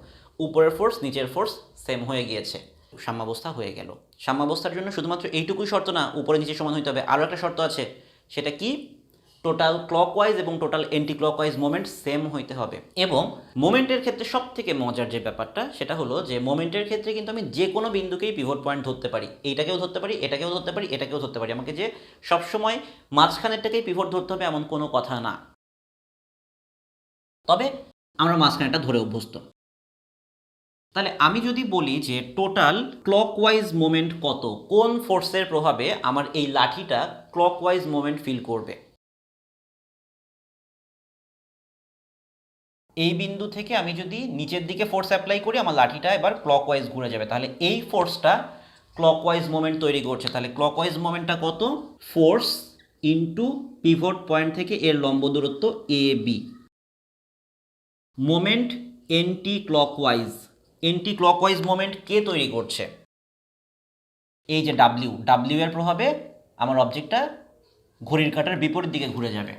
উপরের ফোর্স নিচের ফোর্স সেম হয়ে গিয়েছে, সাম্যাবস্থা হয়ে গেল। সাম্যাবস্থার জন্য শুধুমাত্র এইটুকুই শর্ত না, উপরে নিচে সমান হইতে হবে। আরও একটা শর্ত আছে, সেটা কি? টোটাল ক্লকওয়াইজ এবং total anti clockwise moment same হইতে হবে। এবং মোমেন্টের ক্ষেত্রে সব থেকে মজার যে ব্যাপারটা সেটা হলো যে মোমেন্টের ক্ষেত্রে কিন্তু আমি যে কোনো বিন্দুকেই পিভট পয়েন্ট ধরতে পারি। এইটাকেও ধরতে পারি, এটাকেও ধরতে পারি, এটাকেও ধরতে পারি। আমাকে যে সবসময় মাঝখানেরটাকেই পিভট ধরতে হবে এমন কোনো কথা না, তবে আমরা মাঝখানেটা ধরে অভ্যস্ত। তাহলে আমি যদি বলি যে টোটাল ক্লকওয়াইজ মোমেন্ট কত, কোন ফোর্সের প্রভাবে আমার এই লাঠিটা ক্লকওয়াইজ মোমেন্ট ফিল করবে? এই বিন্দু থেকে আমি যদি নিচের দিকে ফোর্স অ্যাপ্লাই করি, আমার লাঠিটা এবার ক্লকওয়াইজ ঘুরে যাবে। তাহলে এই ফোর্সটা ক্লকওয়াইজ মোমেন্ট তৈরি করছে। তাহলে ক্লকওয়াইজ মোমেন্টটা কত? ফোর্স ইনটু পিভট পয়েন্ট থেকে এর লম্ব দূরত্ব AB। Moment anti clockwise, anti clockwise moment কে তৈরি করছে? এই যে ডাব্লিউ এর প্রভাবে আমার অবজেক্টটা ঘড়ির কাঁটার বিপরীত দিকে ঘুরে যাবে।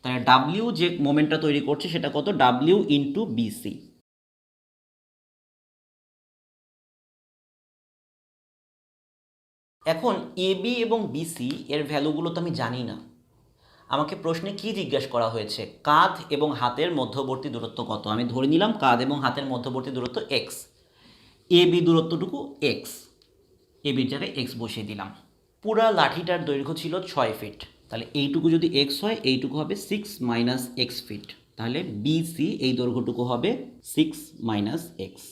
তাহলে ডাব্লিউ যে মোমেন্টটা তৈরি করছে সেটা কত? W into BC। এখন এবি এবং বিসি এর ভ্যালুগুলো তো আমি জানি না। আমাকে প্রশ্নে কি জিজ্ঞাসা করা হয়েছে, কাঁধ এবং হাতের মধ্যবর্তী দূরত্ব কত। আমি ধরে নিলাম কাঁধ এবং হাতের মধ্যবর্তী দূরত্ব এক্স, এবি দূরত্বটুকু এক্স, এবির জায়গায় এক্স বসিয়ে দিলাম। পুরা লাঠিটার দৈর্ঘ্য ছিল 6 ফিট, তাহলে এইটুকু যদি এক্স হয় এইটুকু হবে 6 মাইনাস এক্স ফিট, তাহলে বিসি এই দৈর্ঘ্যটুকু হবে 6 মাইনাস এক্স।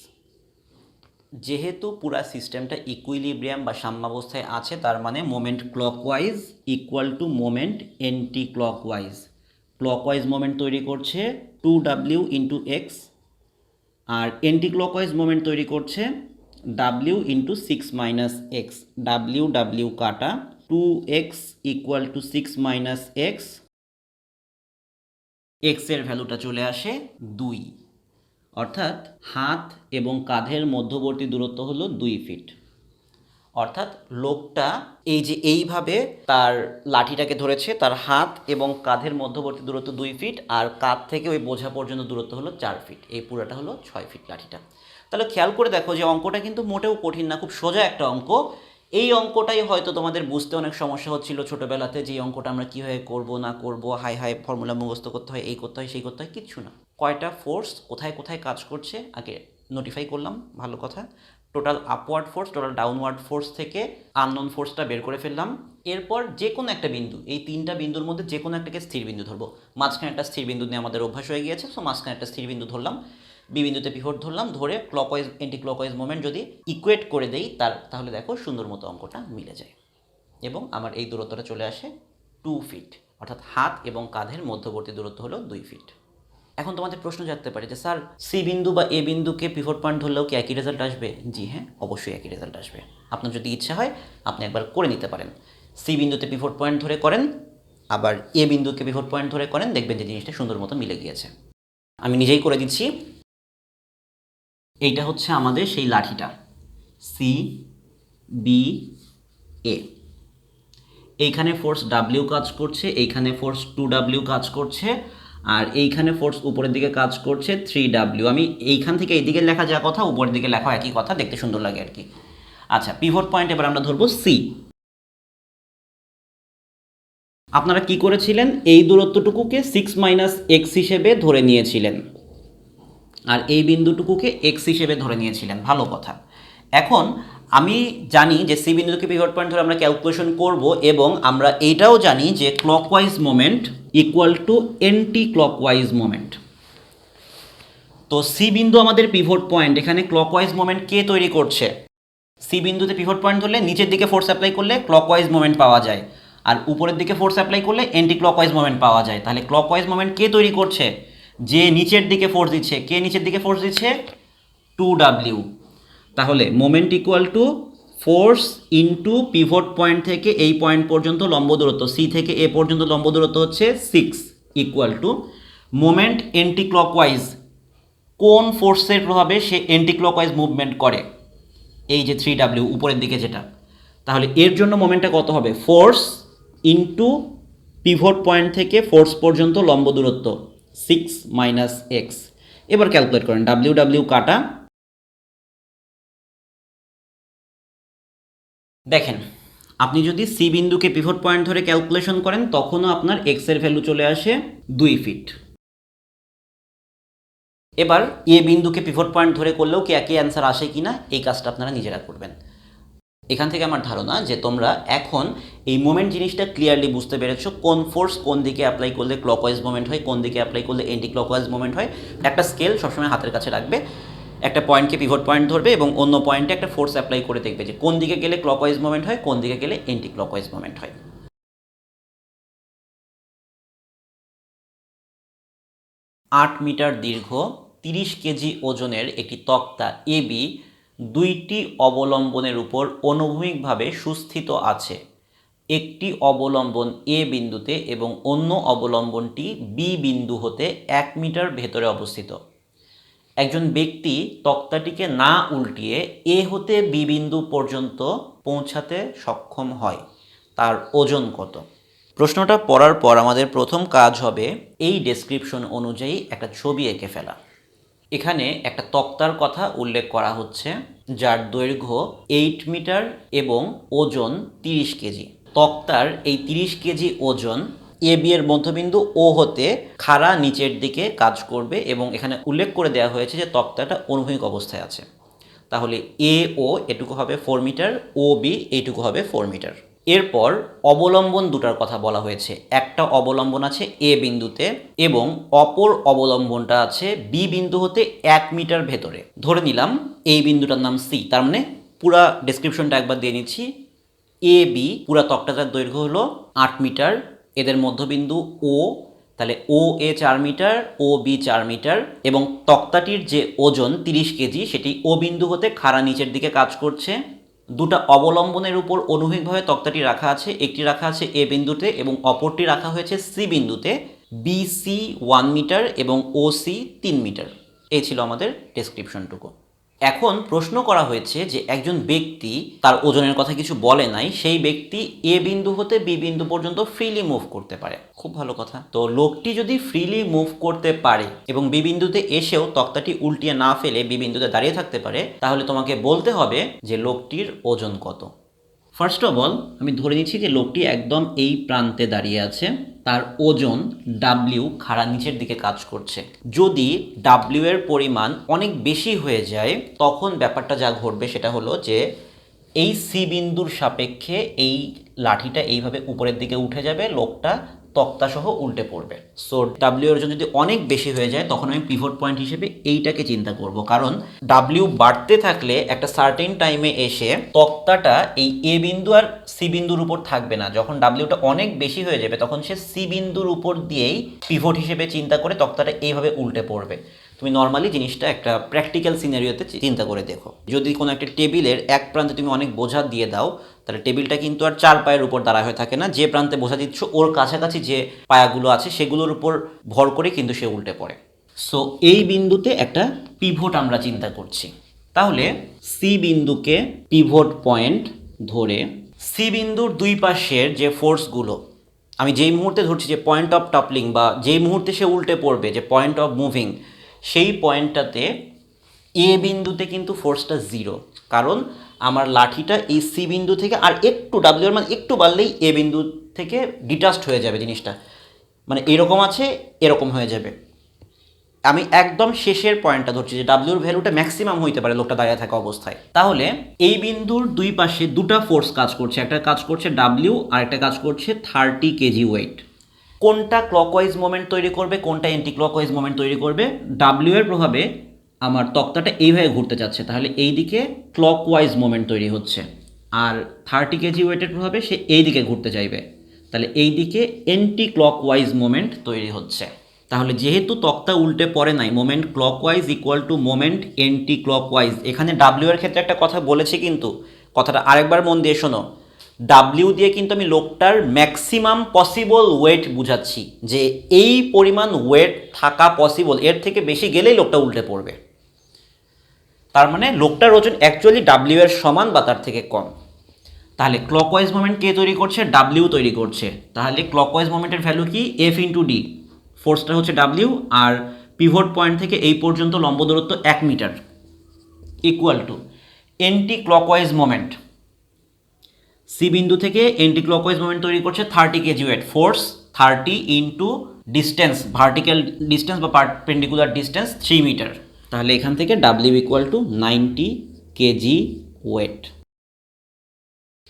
যেহেতু পুরা সিস্টেমটা ইকুইলিব্রিয়াম বা সাম্যাবস্থায় আছে, তার মানে moment clockwise equal to moment anti clockwise. Clockwise moment তৈরি করছে 2w ইন্টু এক্স, আর এন্টি ক্লকওয়াইজ মোমেন্ট তৈরি করছে w into 6 minus x. w কাটা, 2x equal to 6 minus x, এক্সের ভ্যালুটা চলে আসে 2, অর্থাৎ হাত এবং কাঁধের মধ্যবর্তী দূরত্ব হলো 2 ফিট। অর্থাৎ লোকটা এই যে এইভাবে তার লাঠিটাকে ধরেছে, তার হাত এবং কাঁধের মধ্যবর্তী দূরত্ব 2 ফিট, আর কাঁধ থেকে ওই বোঝা পর্যন্ত দূরত্ব হলো 4 ফিট, এই পুরোটা হলো 6 ফিট লাঠিটা। তাহলে খেয়াল করে দেখো যে অঙ্কটা কিন্তু মোটেও কঠিন না, খুব সোজা একটা অঙ্ক। এই অঙ্কটাই হয়তো তোমাদের বুঝতে অনেক সমস্যা হচ্ছিল ছোটোবেলাতে, যে এই অঙ্কটা আমরা কীভাবে করবো না করবো, হাই হাই ফর্মুলা মুখস্থ করতে হয়, এই করতে হয় সেই করতে হয়, কিচ্ছু না। কয়টা ফোর্স কোথায় কোথায় কাজ করছে আগে নোটিফাই করলাম, ভালো কথা। Total upward force, total downward force থেকে আননোন ফোর্সটা বের করে ফেললাম। এরপর যে কোনো একটা বিন্দু, এই 3টা বিন্দুর মধ্যে যে কোনো একটাকে স্থির বিন্দু ধরবো। মাঝখানে একটা স্থির বিন্দু নিয়ে আমাদের অভ্যাস হয়ে গিয়েছে, সো মাঝখানে একটা স্থির বিন্দু ধরলাম, বি বিন্দুতে পিভট ধরলাম, ধরে ক্লকওয়াইজ এন্টি ক্লকওয়াইজ মোমেন্ট যদি ইকুয়েট করে দেই তাহলে দেখো সুন্দর মতো অঙ্কটা মিলে যায়, এবং আমার এই দূরত্বটা চলে আসে 2 ফিট, অর্থাৎ হাত এবং কাঁধের মধ্যবর্তী দূরত্ব হলো 2 ফিট। এখন তোমাদের প্রশ্ন জানতে পারে যে স্যার, সি বিন্দু বা এ বিন্দুকে পিভট পয়েন্ট ধরলেও কি একই রেজাল্ট আসবে? জি হ্যাঁ, অবশ্যই একই রেজাল্ট আসবে। আপনার যদি ইচ্ছা হয় আপনি একবার করে নিতে পারেন। সি বিন্দুতে পিভট পয়েন্ট ধরে করেন, আবার এ বিন্দুকে পিভট পয়েন্ট ধরে করেন, দেখবেন যে জিনিসটা সুন্দর মতো মিলে গিয়েছে। আমি নিজেই করে দিচ্ছি। এইটা হচ্ছে আমাদের সেই লাঠিটা, সি বি এ। এইখানে ফোর্স ডাব্লিউ কাজ করছে, এইখানে ফোর্স 2w কাজ করছে, আর এইখানে ফোর্স উপরের দিকে কাজ করছে 3w। আমি এইখান থেকে এই দিকে লেখা যা কথা, উপরের দিকে লেখা একই কথা, দেখতে সুন্দর লাগে আর কি। আচ্ছা, পিভট পয়েন্ট এবার আমরা ধরবো সি। আপনারা কি করেছিলেন, এই দূরত্বটুকুকে 6 মাইনাস এক্স হিসেবে ধরে নিয়েছিলেন, আর এই বিন্দুটুকুকে এক্স হিসেবে ধরে নিয়েছিলেন, ভালো কথা। এখন আমি জানি যে সি বিন্দুকে পিভট পয়েন্ট ধরে আমরা ক্যালকুলেশন করব, এবং আমরা এইটাও জানি যে clockwise moment equal two anti clockwise moment. তো সি বিন্দু আমাদের পিভট পয়েন্ট, এখানে ক্লকওয়াইজ মোমেন্ট কে তৈরি করছে? সি বিন্দুতে পিভট পয়েন্ট ধরলে নিচের দিকে ফোর্স অ্যাপ্লাই করলে ক্লকওয়াইজ মোমেন্ট পাওয়া যায়, আর উপরের দিকে ফোর্স অ্যাপ্লাই করলে অ্যান্টি ক্লকওয়াইজ মোমেন্ট পাওয়া যায়। তাহলে ক্লকওয়াইজ মোমেন্ট কে তৈরি করছে? যে নিচের দিকে ফোর্স দিচ্ছে। কে নিচের দিকে ফোর্স দিচ্ছে? 2w। তাহলে moment equal to force into pivot point থেকে এই পয়েন্ট পর্যন্ত লম্ব দূরত্ব, সি থেকে এ পর্যন্ত লম্ব দূরত্ব হচ্ছে 6, equal to moment anti clockwise. কোন ফোর্সের প্রভাবে সে অ্যান্টি ক্লকওয়াইজ মুভমেন্ট করে? এই যে 3w উপরের দিকে যেটা। তাহলে এর জন্য মোমেন্টটা কত হবে? ফোর্স ইন্টু পিভট পয়েন্ট থেকে ফোর্স পর্যন্ত লম্ব দূরত্ব 6 মাইনাস এক্স। এবার ক্যালকুলেট করেন, w কাটা। দেখেন, আপনি যদি সি বিন্দুকে পিভট পয়েন্ট ধরে ক্যালকুলেশন করেন তখনও আপনার এক্স এর ভ্যালু চলে আসে 2 ফিট। এবার এ বিন্দুকে পিভট পয়েন্ট ধরে করলেও কি একই অ্যান্সার আসে কিনা, এই কাজটা আপনারা নিজেরা করবেন। এখান থেকে আমার ধারণা যে তোমরা এখন এই মোমেন্ট জিনিসটা ক্লিয়ারলি বুঝতে পেরেছো, কোন ফোর্স কোন দিকে অ্যাপ্লাই করলে ক্লকওয়াইজ মোমেন্ট হয়, কোন দিকে অ্যাপ্লাই করলে অ্যান্টি ক্লকওয়াইজ মোমেন্ট হয়। একটা স্কেল সবসময় হাতের কাছে রাখবে, একটা পয়েন্টকে পিভট পয়েন্ট ধরবে এবং অন্য পয়েন্টে একটা ফোর্স অ্যাপ্লাই করে দেখবে যে কোন দিকে গেলে ক্লকওয়াইজ মোমেন্ট হয়, কোন দিকে গেলে অ্যান্টি ক্লকওয়াইজ মোমেন্ট হয়। 8 মিটার দীর্ঘ 30 কেজি ওজনের একটি তক্তা এবি 2টি অবলম্বনের উপর অনুভূমিকভাবে সুস্থিত আছে। একটি অবলম্বন এ বিন্দুতে এবং অন্য অবলম্বনটি বি বিন্দু হতে 1 মিটার ভেতরে অবস্থিত। একজন ব্যক্তি তক্তাটিকে না উল্টিয়ে এ হতে বি বিন্দু পর্যন্ত পৌঁছাতে সক্ষম হয়, তার ওজন কত? প্রশ্নটা পড়ার পর আমাদের প্রথম কাজ হবে এই ডেসক্রিপশন অনুযায়ী একটা ছবি এঁকে ফেলা। এখানে একটা তক্তার কথা উল্লেখ করা হচ্ছে, যার দৈর্ঘ্য 8 মিটার এবং ওজন 30 কেজি। তক্তার এই 30 কেজি ওজন এ বি এর মধ্যবিন্দু ও হতে খাড়া নিচের দিকে কাজ করবে এবং এখানে উল্লেখ করে দেওয়া হয়েছে যে তক্তাটা অনুভূমিক অবস্থায় আছে। তাহলে এ ও এটুকু হবে 4 মিটার, ও বি এইটুকু হবে 4 মিটার। এরপর অবলম্বন দুটার কথা বলা হয়েছে। একটা অবলম্বন আছে এ বিন্দুতে এবং অপর অবলম্বনটা আছে বি বিন্দু হতে 1 মিটার ভেতরে। ধরে নিলাম এই বিন্দুটার নাম সি, তার মানে পুরা ডেসক্রিপশনটা একবার দিয়ে নিচ্ছি। এ বি পুরা তক্তাটার দৈর্ঘ্য হলো 8 মিটার, এদের মধ্যবিন্দু ও, তাহলে ও এ 4 মিটার, ও বি 4 মিটার এবং তক্তাটির যে ওজন 30 কেজি সেটি ও বিন্দু হতে খাড়া নিচের দিকে কাজ করছে। দুটা অবলম্বনের উপর অনুভূমিকভাবে তক্তাটি রাখা আছে, একটি রাখা আছে এ বিন্দুতে এবং অপরটি রাখা হয়েছে সি বিন্দুতে। বিসি 1 মিটার এবং ওসি 3 মিটার। এই ছিল আমাদের ডেসক্রিপশনটুকু। এখন প্রশ্ন করা হয়েছে যে একজন ব্যক্তি, তার ওজনের কথা কিছু বলে নাই, সেই ব্যক্তি এ বিন্দু হতে বি বিন্দু পর্যন্ত ফ্রিলি মুভ করতে পারে। খুব ভালো কথা। তো লোকটি যদি ফ্রিলি মুভ করতে পারে এবং বি বিন্দুতে এসেও তক্তাটি উল্টিয়ে না ফেলে বি বিন্দুতে দাঁড়িয়ে থাকতে পারে, তাহলে তোমাকে বলতে হবে যে লোকটির ওজন কত। ফার্স্ট অফ অল আমি ধরে নিচ্ছি যে লোকটি একদম এই প্রান্তে দাঁড়িয়ে আছে, তার ওজন ডাব্লিউ খাড়া নিচের দিকে কাজ করছে। যদি ডাব্লিউ এর পরিমাণ অনেক বেশি হয়ে যায় তখন ব্যাপারটা যা ঘটবে সেটা হলো যে এই সি বিন্দুর সাপেক্ষে এই লাঠিটা এইভাবে উপরের দিকে উঠে যাবে, লোকটা তক্তাসহ উল্টে পড়বে। সো ডাব্লিউ এর ওজন যদি অনেক বেশি হয়ে যায় তখন আমি পিভট পয়েন্ট হিসেবে এইটাকে চিন্তা করব, কারণ ডাব্লিউ বাড়তে থাকলে একটা সার্টেন টাইমে এসে তক্তাটা এই এ বিন্দু আর সি বিন্দুর উপর থাকবে না। যখন ডাব্লিউটা অনেক বেশি হয়ে যাবে তখন সে সি বিন্দুর উপর দিয়েই পিভট হিসেবে চিন্তা করে তক্তাটা এইভাবে উল্টে পড়বে। তুমি নর্মালি জিনিসটা একটা প্র্যাকটিক্যাল সিনারিওতে চিন্তা করে দেখো। যদি কোনো একটা টেবিলের এক প্রান্তে তুমি অনেক বোঝা দিয়ে দাও তাহলে টেবিলটা কিন্তু আর 4 পায়ের উপর দাঁড়া হয়ে থাকে না, যে প্রান্তে বোঝা দিচ্ছ ওর কাছাকাছি যে পায়াগুলো আছে সেগুলোর উপর ভর করে কিন্তু সে উল্টে পড়ে। সো এই বিন্দুতে একটা পিভট আমরা চিন্তা করছি। তাহলে সি বিন্দুকে পিভট পয়েন্ট ধরে সি বিন্দুর দুই পাশের যে ফোর্সগুলো আমি যেই মুহূর্তে ধরছি যে পয়েন্ট অফ টপলিং বা যেই মুহূর্তে সে উল্টে পড়বে, যে পয়েন্ট অফ মুভিং, সেই পয়েন্টটাতে এ বিন্দুতে কিন্তু ফোর্সটা 0, কারণ আমার লাঠিটা এই সি বিন্দু থেকে আর একটু ডাব্লিউ এর মান একটু বাড়লেই এ বিন্দু থেকে ডিটাচড হয়ে যাবে জিনিসটা, মানে এরকম আছে এরকম হয়ে যাবে। আমি একদম শেষের পয়েন্টটা ধরছি যে ডাব্লিউর ভ্যালুটা ম্যাক্সিমাম হইতে পারে লোকটা দাঁড়িয়ে থাকা অবস্থায়। তাহলে এই বিন্দুর দুই পাশে দুটা ফোর্স কাজ করছে, একটা কাজ করছে ডাব্লিউ আর একটা কাজ করছে 30 কেজি ওয়েট। কোনটা ক্লকওয়াইজ মোমেন্ট তৈরি করবে, কোনটা অ্যান্টি ক্লকওয়াইজ মোমেন্ট তৈরি করবে? ডাব্লিউ এর প্রভাবে আমার তক্তাটা এইভাবে ঘুরতে যাচ্ছে, তাহলে এই দিকে ক্লকওয়াইজ মোমেন্ট তৈরি হচ্ছে। আর 30 কেজি ওয়েটের প্রভাবে সে এই দিকে ঘুরতে চাইবে, তাহলে এই দিকে অ্যান্টি ক্লকওয়াইজ মোমেন্ট তৈরি হচ্ছে। তাহলে যেহেতু তক্তা উল্টে পড়ে নাই, moment clockwise equal to moment anti clockwise. এখানে ডাব্লিউ এর ক্ষেত্রে একটা কথা বলেছি, কিন্তু কথাটা আরেকবার মন দিয়ে শোনো। ডাব্লিউ দিয়ে কিন্তু আমি লোকটার ম্যাক্সিমাম পসিবল ওয়েট বুঝাচ্ছি, যে এই পরিমাণ ওয়েট থাকা পসিবল, এর থেকে বেশি গেলেই লোকটা উল্টে পড়বে। তার মানে লোকটার ওজন অ্যাকচুয়ালি ডাব্লিউ এর সমান বা তার থেকে কম। তাহলে ক্লকওয়াইজ মোমেন্ট কে তৈরি করছে? ডাব্লিউ তৈরি করছে। তাহলে ক্লকওয়াইজ মোমেন্টের ভ্যালু কি? F into D. ফোর্সটা হচ্ছে ডাব্লিউ আর পিভট পয়েন্ট থেকে এই পর্যন্ত লম্ব দূরত্ব 1 metre, equal to anti clockwise moment. C বিন্দু থেকে অ্যান্টি ক্লকওয়াইজ মোমেন্ট তৈরি করছে 30 kg weight, force 30 into distance, vertical distance বা পারপেন্ডিকুলার ডিস্টেন্স 3 মিটার। তাহলে এখান থেকে W equal to 90 kg weight.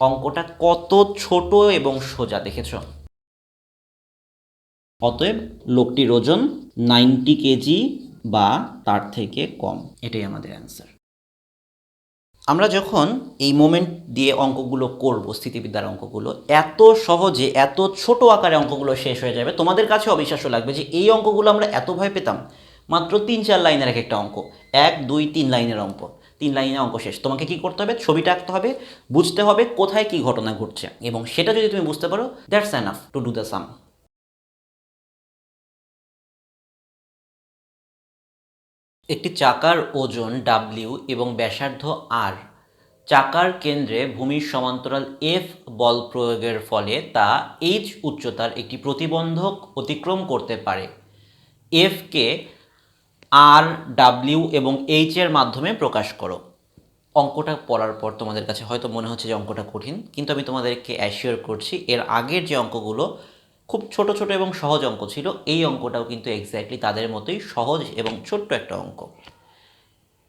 অঙ্কটা কত ছোট এবং সোজা দেখেছ? অতএব লোকটির ওজন 90 কেজি বা তার থেকে কম, এটাই আমাদের অ্যান্সার। আমরা যখন এই মোমেন্ট দিয়ে অঙ্কগুলো করব, স্থিতিবিদ্যার অঙ্কগুলো, এত সহজে এত ছোট আকারে অঙ্কগুলো শেষ হয়ে যাবে, তোমাদের কাছে অবিশ্বাস্য লাগবে যে এই অঙ্কগুলো আমরা এত ভয় পেতাম। মাত্র 3-4 লাইনের এক একটা অঙ্ক, 1-2-3 লাইনের অঙ্ক, 3 লাইনে অঙ্ক শেষ। তোমাকে কি করতে হবে? ছবিটা আঁকতে হবে, বুঝতে হবে কোথায় কি ঘটনা ঘটছে, এবং সেটা যদি তুমি বুঝতে পারো, that's enough to do the sum. একটি চাকার ওজন ডাব্লিউ এবং ব্যাসার্ধ আর, চাকার কেন্দ্রে ভূমির সমান্তরাল এফ বল প্রয়োগের ফলে তা এইচ উচ্চতার একটি প্রতিবন্ধক অতিক্রম করতে পারে। এফকে আর, ডাব্লিউ এবং এইচ এর মাধ্যমে প্রকাশ করো। অঙ্কটা পড়ার পর তোমাদের কাছে হয়তো মনে হচ্ছে যে অঙ্কটা কঠিন, কিন্তু আমি তোমাদেরকে অ্যাসিওর করছি এর আগের যে অঙ্কগুলো খুব ছোট ছোট এবং সহজ অঙ্ক ছিল, এই অঙ্কটাও কিন্তু এক্স্যাক্টলি তাদের মতোই সহজ এবং ছোট্ট একটা অঙ্ক।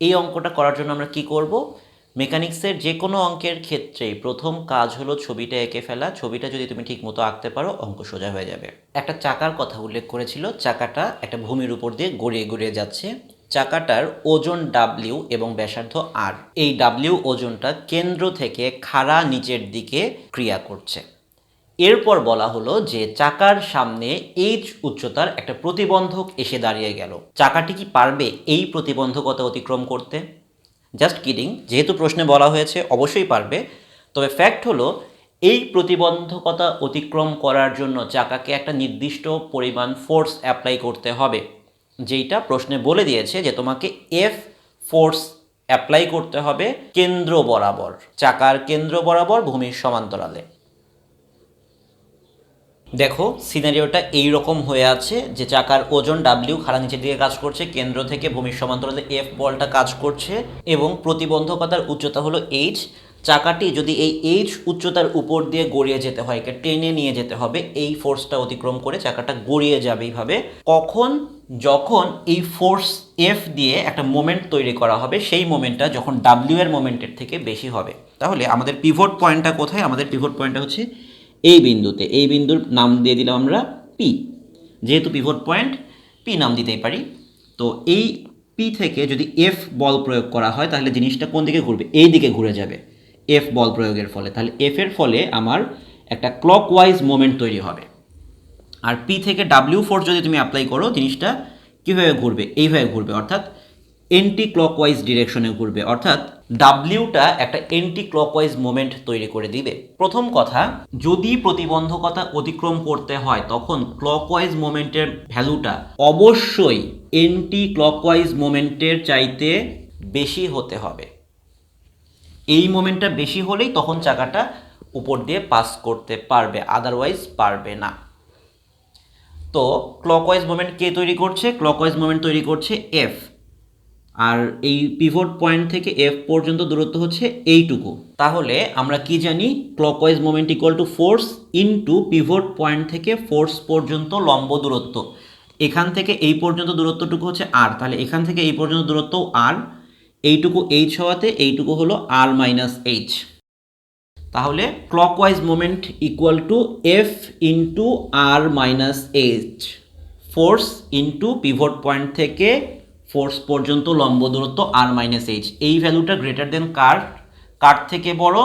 এই অঙ্কটা করার জন্য আমরা কি করব? মেকানিক্সের যে কোনো অঙ্কের ক্ষেত্রেই প্রথম কাজ হলো ছবিটা এঁকে ফেলা। ছবিটা যদি তুমি ঠিক মতো আঁকতে পারো, অঙ্ক সোজা হয়ে যাবে। একটা চাকার কথা উল্লেখ করেছিল, চাকাটা একটা ভূমির উপর দিয়ে গড়িয়ে গড়িয়ে যাচ্ছে। চাকাটার ওজন ডাব্লিউ এবং ব্যাসার্ধ আর। এই ডাব্লিউ ওজনটা কেন্দ্র থেকে খাড়া নিচের দিকে ক্রিয়া করছে। এরপর বলা হলো যে চাকার সামনে এইচ উচ্চতার একটা প্রতিবন্ধক এসে দাঁড়িয়ে গেল। চাকাটি কি পারবে এই প্রতিবন্ধকতা অতিক্রম করতে? জাস্ট কিডিং, যেহেতু প্রশ্নে বলা হয়েছে অবশ্যই পারবে। তবে ফ্যাক্ট হলো এই প্রতিবন্ধকতা অতিক্রম করার জন্য চাকাকে একটা নির্দিষ্ট পরিমাণ ফোর্স অ্যাপ্লাই করতে হবে, যেইটা প্রশ্নে বলে দিয়েছে যে তোমাকে এফ ফোর্স অ্যাপ্লাই করতে হবে কেন্দ্র বরাবর, চাকার কেন্দ্র বরাবর ভূমির সমান্তরালে। দেখো সিনারিওটা এইরকম হয়ে আছে যে চাকার ওজন ডাব্লিউ খাড়া নিচের দিকে কাজ করছে, কেন্দ্র থেকে ভূমির সমান্তরালে এফ বলটা কাজ করছে এবং প্রতিবন্ধকতার উচ্চতা হলো এইচ। চাকাটি যদি এই এইচ উচ্চতার উপর দিয়ে গড়িয়ে যেতে হয়, একে টেনে নিয়ে যেতে হবে, এই ফোর্সটা অতিক্রম করে চাকাটা গড়িয়ে যাবে এইভাবে। কখন? যখন এই ফোর্স এফ দিয়ে একটা মোমেন্ট তৈরি করা হবে, সেই মোমেন্টটা যখন ডাব্লিউ এর মোমেন্টের থেকে বেশি হবে। তাহলে আমাদের পিভট পয়েন্টটা কোথায়? আমাদের পিভট পয়েন্টটা হচ্ছে এই বিন্দুতে। এই বিন্দুর নাম দিয়ে দিলাম আমরা পি, যেহেতু পিভট পয়েন্ট পি নাম দিতেই পারি। তো এই পি থেকে যদি এফ বল প্রয়োগ করা হয় তাহলে জিনিসটা কোন দিকে ঘুরবে? এই দিকে ঘুরে যাবে এফ বল প্রয়োগের ফলে। তাহলে এফ এর ফলে আমার একটা ক্লকওয়াইজ মোমেন্ট তৈরি হবে। আর পি থেকে ডাব্লিউ ফোর্স যদি তুমি অ্যাপ্লাই করো, জিনিসটা কীভাবে ঘুরবে? এইভাবে ঘুরবে, অর্থাৎ এন্টি ক্লকওয়াইজ ডিরেকশনে ঘুরবে, অর্থাৎ ডাব্লিউটা একটা এন্টি ক্লকওয়াইজ মোমেন্ট তৈরি করে দিবে। প্রথম কথা, যদি প্রতিবন্ধকতা অতিক্রম করতে হয় তখন ক্লকওয়াইজ মোমেন্টের ভ্যালুটা অবশ্যই এন্টি ক্লকওয়াইজ মোমেন্টের চাইতে বেশি হতে হবে। এই মোমেন্টটা বেশি হলেই তখন চাকাটা উপর দিয়ে পাস করতে পারবে, আদারওয়াইজ পারবে না। তো ক্লকওয়াইজ মোমেন্ট কে তৈরি করছে? ক্লকওয়াইজ মোমেন্ট তৈরি করছে এফ। আর এই পিভট পয়েন্ট থেকে এফ পর্যন্ত দূরত্ব হচ্ছে এইটুকু। তাহলে আমরা কি জানি? Clockwise moment equal to force into pivot point থেকে ফোর্স পর্যন্ত লম্ব দূরত্ব। এখান থেকে এই পর্যন্ত দূরত্বটুকু হচ্ছে আর, তাহলে এখান থেকে এই পর্যন্ত দূরত্ব আর, এইটুকু এইচ হওয়াতে এইটুকু হলো আর মাইনাস এইচ। তাহলে clockwise moment equal to F into R minus H, force into pivot point থেকে ফোর্স পর্যন্ত লম্ব দূরত্ব আর মাইনাস এইচ। এই ভ্যালুটা গ্রেটার দেন কার? কার থেকে বড়?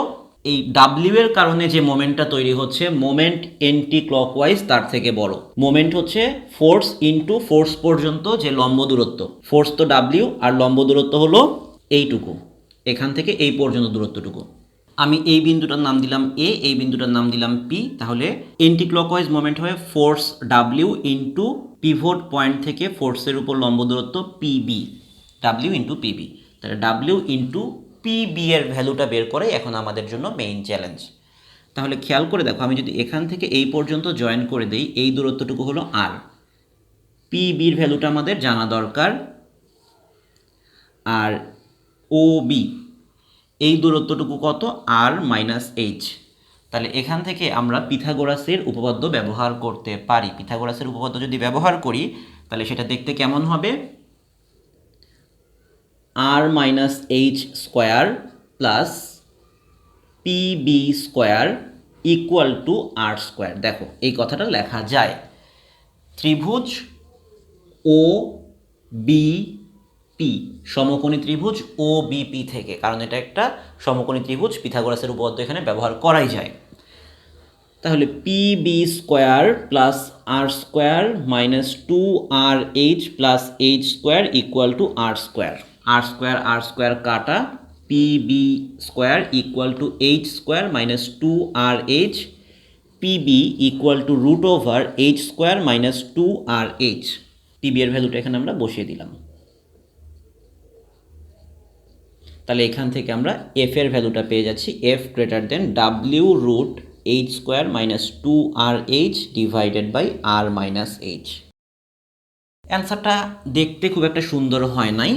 এই ডাব্লিউ এর কারণে যে মোমেন্টটা তৈরি হচ্ছে, মোমেন্ট এন্টি ক্লকওয়াইজ, তার থেকে বড়। মোমেন্ট হচ্ছে ফোর্স ইন্টু ফোর্স পর্যন্ত যে লম্ব দূরত্ব। ফোর্স তো ডাব্লিউ আর লম্ব দূরত্ব হলো এইটুকু, এখান থেকে এই পর্যন্ত দূরত্বটুকু। আমি এই বিন্দুটার নাম দিলাম এ, এই বিন্দুটার নাম দিলাম পি। তাহলে এন্টি ক্লকওয়াইজ মোমেন্ট হয় force W into pivot point থেকে ফোর্সের উপর লম্ব দূরত্ব পিবি, ডাব্লিউ ইন্টু পিবি। তাহলে ডাব্লিউ ইন্টু পিবি এর ভ্যালুটা বের করে এখন আমাদের জন্য মেইন চ্যালেঞ্জ। তাহলে খেয়াল করে দেখো, আমি যদি এখান থেকে এই পর্যন্ত জয়েন করে দিই, এই দূরত্বটুকু হলো আর। পিবির ভ্যালুটা আমাদের জানা দরকার। আর ও বি, এই দূরত্বটুকু কত? আর মাইনাস এইচ। তাহলে এখান থেকে আমরা পিথাগোরাসের উপপাদ্য ব্যবহার করতে পারি। পিথাগোরাসের উপপাদ্য যদি ব্যবহার করি তাহলে সেটা দেখতে কেমন হবে? R minus H square plus PB square equal to R square. দেখো এই কথাটা লেখা যায়। ত্রিভুজ ও বি পি, সমকোণী ত্রিভুজ ও বিপি থেকে, কারণ এটা একটা সমকোণী ত্রিভুজ, পিথাগোরাসের উপপাদ্য এখানে ব্যবহার করাই যায়। তাহলে P B square plus R square minus two R H plus H square equal to R square. R square কাটা, P B square equal to H square minus two R H, PB equal to root over H square minus two R H. PB এর ভ্যালুটা এখানে আমরা বসিয়ে দিলাম। তাহলে এখান থেকে আমরা এফ এর ভ্যালুটা পেয়ে যাচ্ছি, F greater than W root H square minus two R H divided by R minus H. অ্যান্সারটা দেখতে খুব একটা সুন্দর হয় নাই,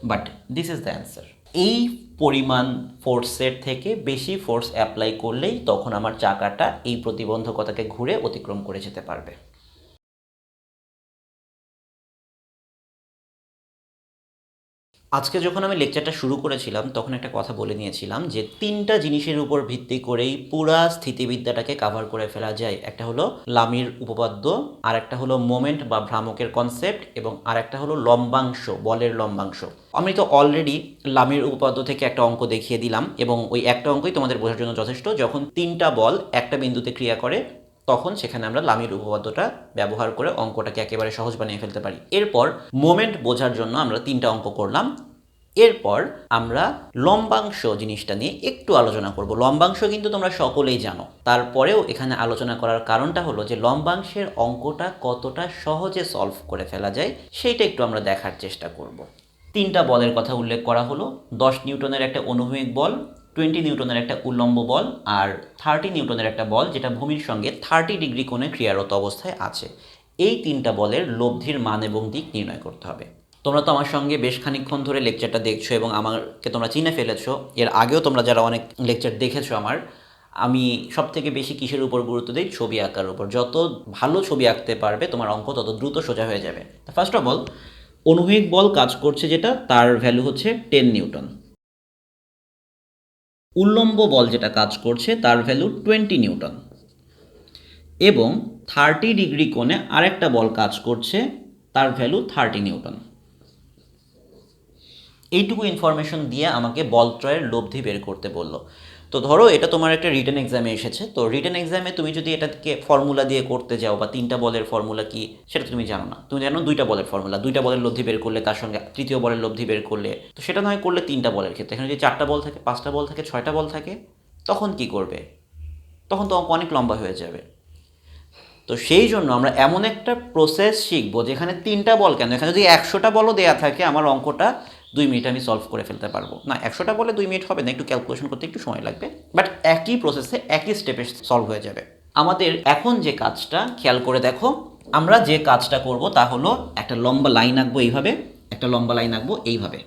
but this is the answer. এই পরিমাণ ফোর্সের থেকে বেশি ফোর্স অ্যাপ্লাই করলেই তখন আমার চাকাটা এই প্রতিবন্ধকতাকে ঘুরে অতিক্রম করে যেতে পারবে। আজকে যখন আমি লেকচারটা শুরু করেছিলাম তখন একটা কথা বলে নিয়েছিলাম যে 3টা জিনিসের উপর ভিত্তি করেই পুরা স্থিতিবিদ্যাটাকে কাভার করে ফেলা যায়। একটা হলো লামির উপপাদ্য, আর একটা হলো মোমেন্ট বা ভ্রামকের কনসেপ্ট, এবং আর একটা হলো লম্বাংশ, বলের লম্বাংশ। আমি তো অলরেডি লামির উপপাদ্য থেকে একটা অঙ্ক দেখিয়ে দিলাম, এবং ওই একটা অঙ্কই তোমাদের বোঝার জন্য যথেষ্ট। যখন 3টা বল একটা বিন্দুতে ক্রিয়া করে তখন সেখানে আমরা লামির উপপাদ্যটা ব্যবহার করে অঙ্কটাকে একেবারে সহজ বানিয়ে ফেলতে পারি। এরপর মোমেন্ট বোঝার জন্য আমরা 3টা অঙ্ক করলাম। এরপর আমরা লম্বাংশ জিনিসটা নিয়ে একটু আলোচনা করব। লম্বাংশ কিন্তু তোমরা সকলেই জানো, তারপরেও এখানে আলোচনা করার কারণটা হলো যে লম্বাংশের অঙ্কটা কতটা সহজে সলভ করে ফেলা যায় সেইটা একটু আমরা দেখার চেষ্টা করব। 3টা বলের কথা উল্লেখ করা হলো। 10 নিউটনের একটা অনুভূমিক বল, 20 নিউটনের একটা উল্লম্ব বল, আর 30 নিউটনের একটা বল যেটা ভূমির সঙ্গে 30 ডিগ্রি কোণে ক্রিয়ারত অবস্থায় আছে। এই 3টা বলের লব্ধির মান এবং দিক নির্ণয় করতে হবে। তোমরা তো আমার সঙ্গে বেশ খানিকক্ষণ ধরে লেকচারটা দেখছো এবং আমাকে তোমরা চিনে ফেলেছো। এর আগেও তোমরা যারা অনেক লেকচার দেখেছো আমি সব থেকে বেশি কিসের উপর গুরুত্ব দিই? ছবি আঁকার উপর। যত ভালো ছবি আঁকতে পারবে তোমার অঙ্ক তত দ্রুত সোজা হয়ে যাবে। ফার্স্ট অফ অল, অনুভূমিক বল কাজ করছে যেটা, তার ভ্যালু হচ্ছে 10 নিউটন। উল্লম্ব বল যেটা কাজ করছে তার ভ্যালু 20 নিউটন। এবং 30 ডিগ্রি কোণে আরেকটা বল কাজ করছে, তার ভ্যালু 30 নিউটন। এইটুকু ইনফরমেশন দিয়ে আমাকে বলত্রয়ের লব্ধি বের করতে বললো। তো ধরো এটা তোমার একটা রিটেন এক্সামে এসেছে, তো রিটেন এক্সামে তুমি যদি এটাকে ফর্মুলা দিয়ে করতে যাও বা 3টা বলের ফর্মুলা কি সেটা তুমি জানো না, তুমি জানো 2টা বলের ফর্মুলা, 2টা বলের লব্ধি বের করলে তার সঙ্গে 3য় বলের লব্ধি বের করলে, তো সেটা নয় করলে 3টা বলের ক্ষেত্রে। এখানে যদি 4টা বল থাকে, 5টা বল থাকে, 6টা বল থাকে, তখন কি করবে? তখন তো অঙ্ক অনেক লম্বা হয়ে যাবে। তো সেই জন্য আমরা এমন একটা প্রসেস শিখবো যেখানে 3টা বল কেন, এখানে যদি 100টা বলও দেওয়া থাকে আমার অঙ্কটা 2 মিনিটে আমি সলভ করে ফেলতে পারবো। না, 100টা বলে 2 মিনিট হবে না, একটু ক্যালকুলেশন করতে একটু সময় লাগবে, বাট একই প্রসেসে একই স্টেপে সলভ হয়ে যাবে। আমাদের এখন যে কাজটা খেয়াল করে দেখো, আমরা যে কাজটা করব তা হলো একটা লম্বা লাইন আঁকবো এইভাবে, একটা লম্বা লাইন আঁকবো এইভাবে।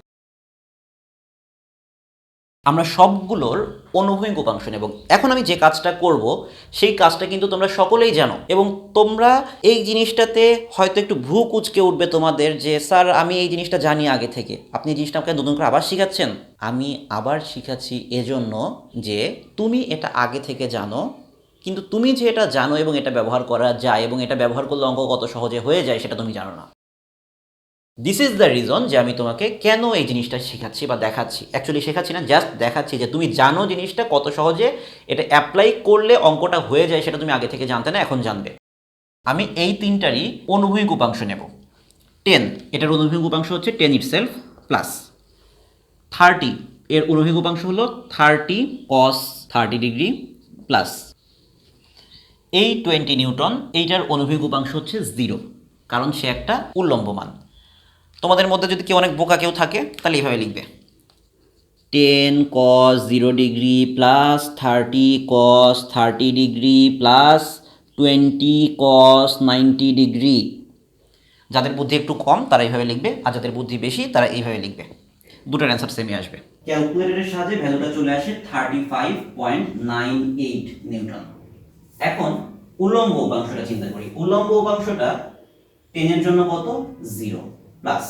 আমরা সবগুলোর অনুভূমিক উপাংশ নেব। এখন আমি যে কাজটা করব সেই কাজটা কিন্তু তোমরা সকলেই জানো, এবং তোমরা এই জিনিসটাতে হয়তো একটু ভ্রু কুঁচকে উঠবে তোমাদের যে স্যার আমি এই জিনিসটা জানি আগে থেকে, আপনি এই জিনিসটা আমাকে নতুন করে আবার শিখাচ্ছেন। আমি আবার শিখাচ্ছি এজন্য যে তুমি এটা আগে থেকে জানো, কিন্তু তুমি যে এটা জানো এবং এটা ব্যবহার করা যায় এবং এটা ব্যবহার করলে অঙ্ক কত সহজে হয়ে যায় সেটা তুমি জানো না। দিস ইজ দ্য রিজন যে আমি তোমাকে কেন এই জিনিসটা শেখাচ্ছি বা দেখাচ্ছি। অ্যাকচুয়ালি শেখাচ্ছি না, জাস্ট দেখাচ্ছি যে তুমি জানো জিনিসটা কত সহজে এটা অ্যাপ্লাই করলে অঙ্কটা হয়ে যায়, সেটা তুমি আগে থেকে জানতে না, এখন জানবে। আমি এই 3টারই অনুভূমিক উপাংশ নেব। 10, এটার অনুভূমিক উপাংশ হচ্ছে 10 ইটসেলফ, প্লাস 30, এর অনুভূমিক উপাংশ হলো 30 cos 30 ডিগ্রি, প্লাস এই 20 নিউটন, এইটার অনুভূমিক উপাংশ হচ্ছে 0, কারণ সে একটা উল্লম্ব মান। তোমাদের মধ্যে যদি কেউ অনেক বোকা কেউ থাকে তাহলে এইভাবে লিখবে 10 cos 0 degree plus 30 cos 30 degree plus 20 cos 90 degree. যাদের বুদ্ধি একটু কম তারা এইভাবে লিখবে, আর যাদের বুদ্ধি বেশি তারা এইভাবে লিখবে। দুটোর অ্যান্সার সেমই আসবে। ক্যালকুলেটরের সাহায্যে ভ্যালুটা চলে আসে 35.98 নিউটন। এখন উল্লম্ব উপাংশটা চিন্তা করি। উল্লম্ব উপাংশটা 10 এর জন্য কত? 0, প্লাস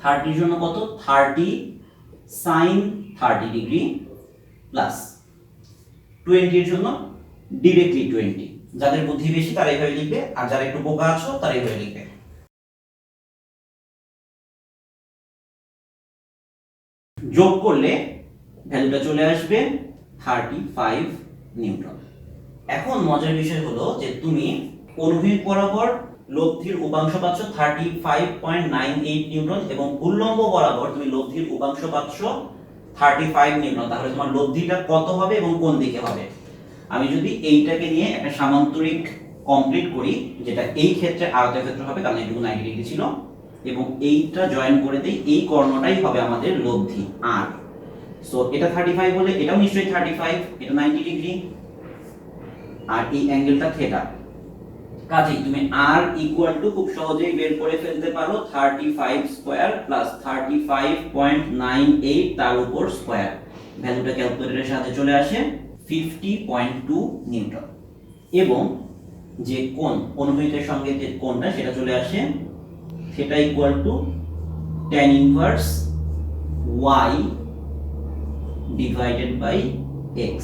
30 জন্য কত? 30 sin 30 ডিগ্রি, প্লাস 20 এর জন্য ডিরেক্টলি 20। যাদের বুদ্ধি বেশি তারা এইভাবে লিখবে, আর যারা একটু বোকা আছো তারা এইভাবে লিখবে। যোগ করলে ভ্যালুটা চলে আসবে 35 নিউটন। এখন মজার বিষয় হলো যে তুমি অনুভূমিক বরাবর লব্ধির উপাংশ পাচ্ছ 35.98 নিউটন, এবং উল্লম্ব বরাবর তুমি লব্ধির উপাংশ পাচ্ছ 35 নিউটন। তাহলে তোমার লব্ধিটা কত হবে এবং কোন দিকে হবে? আমি যদি এইটাকে নিয়ে একটা সামান্তরিক কমপ্লিট করি, যেটা এই ক্ষেত্রে আয়তক্ষেত্র হবে কারণ এটুকু 90 ডিগ্রি ছিল, এবং এইটা জয়েন করে দেই, এই কর্ণটাই হবে আমাদের লব্ধি আর। সো এটা 35 হলে এটাও নিশ্চয়ই 35, এটা 90 ডিগ্রি, আর এই অ্যাঙ্গেলটা থিটা। কাজেই তুমি r ইকুয়াল টু খুব সহজেই বের করে ফেলতে পারো 35 স্কয়ার প্লাস 35.98 তার উপর স্কয়ার, ভ্যালুটা ক্যালকুলেটরের সাহায্যে চলে আসে 50.2 নিউটন। এবং যে কোণ অনুভূমিকের সঙ্গে যে কোণটা সেটা চলে আসে theta equal to tan inverse y divided by x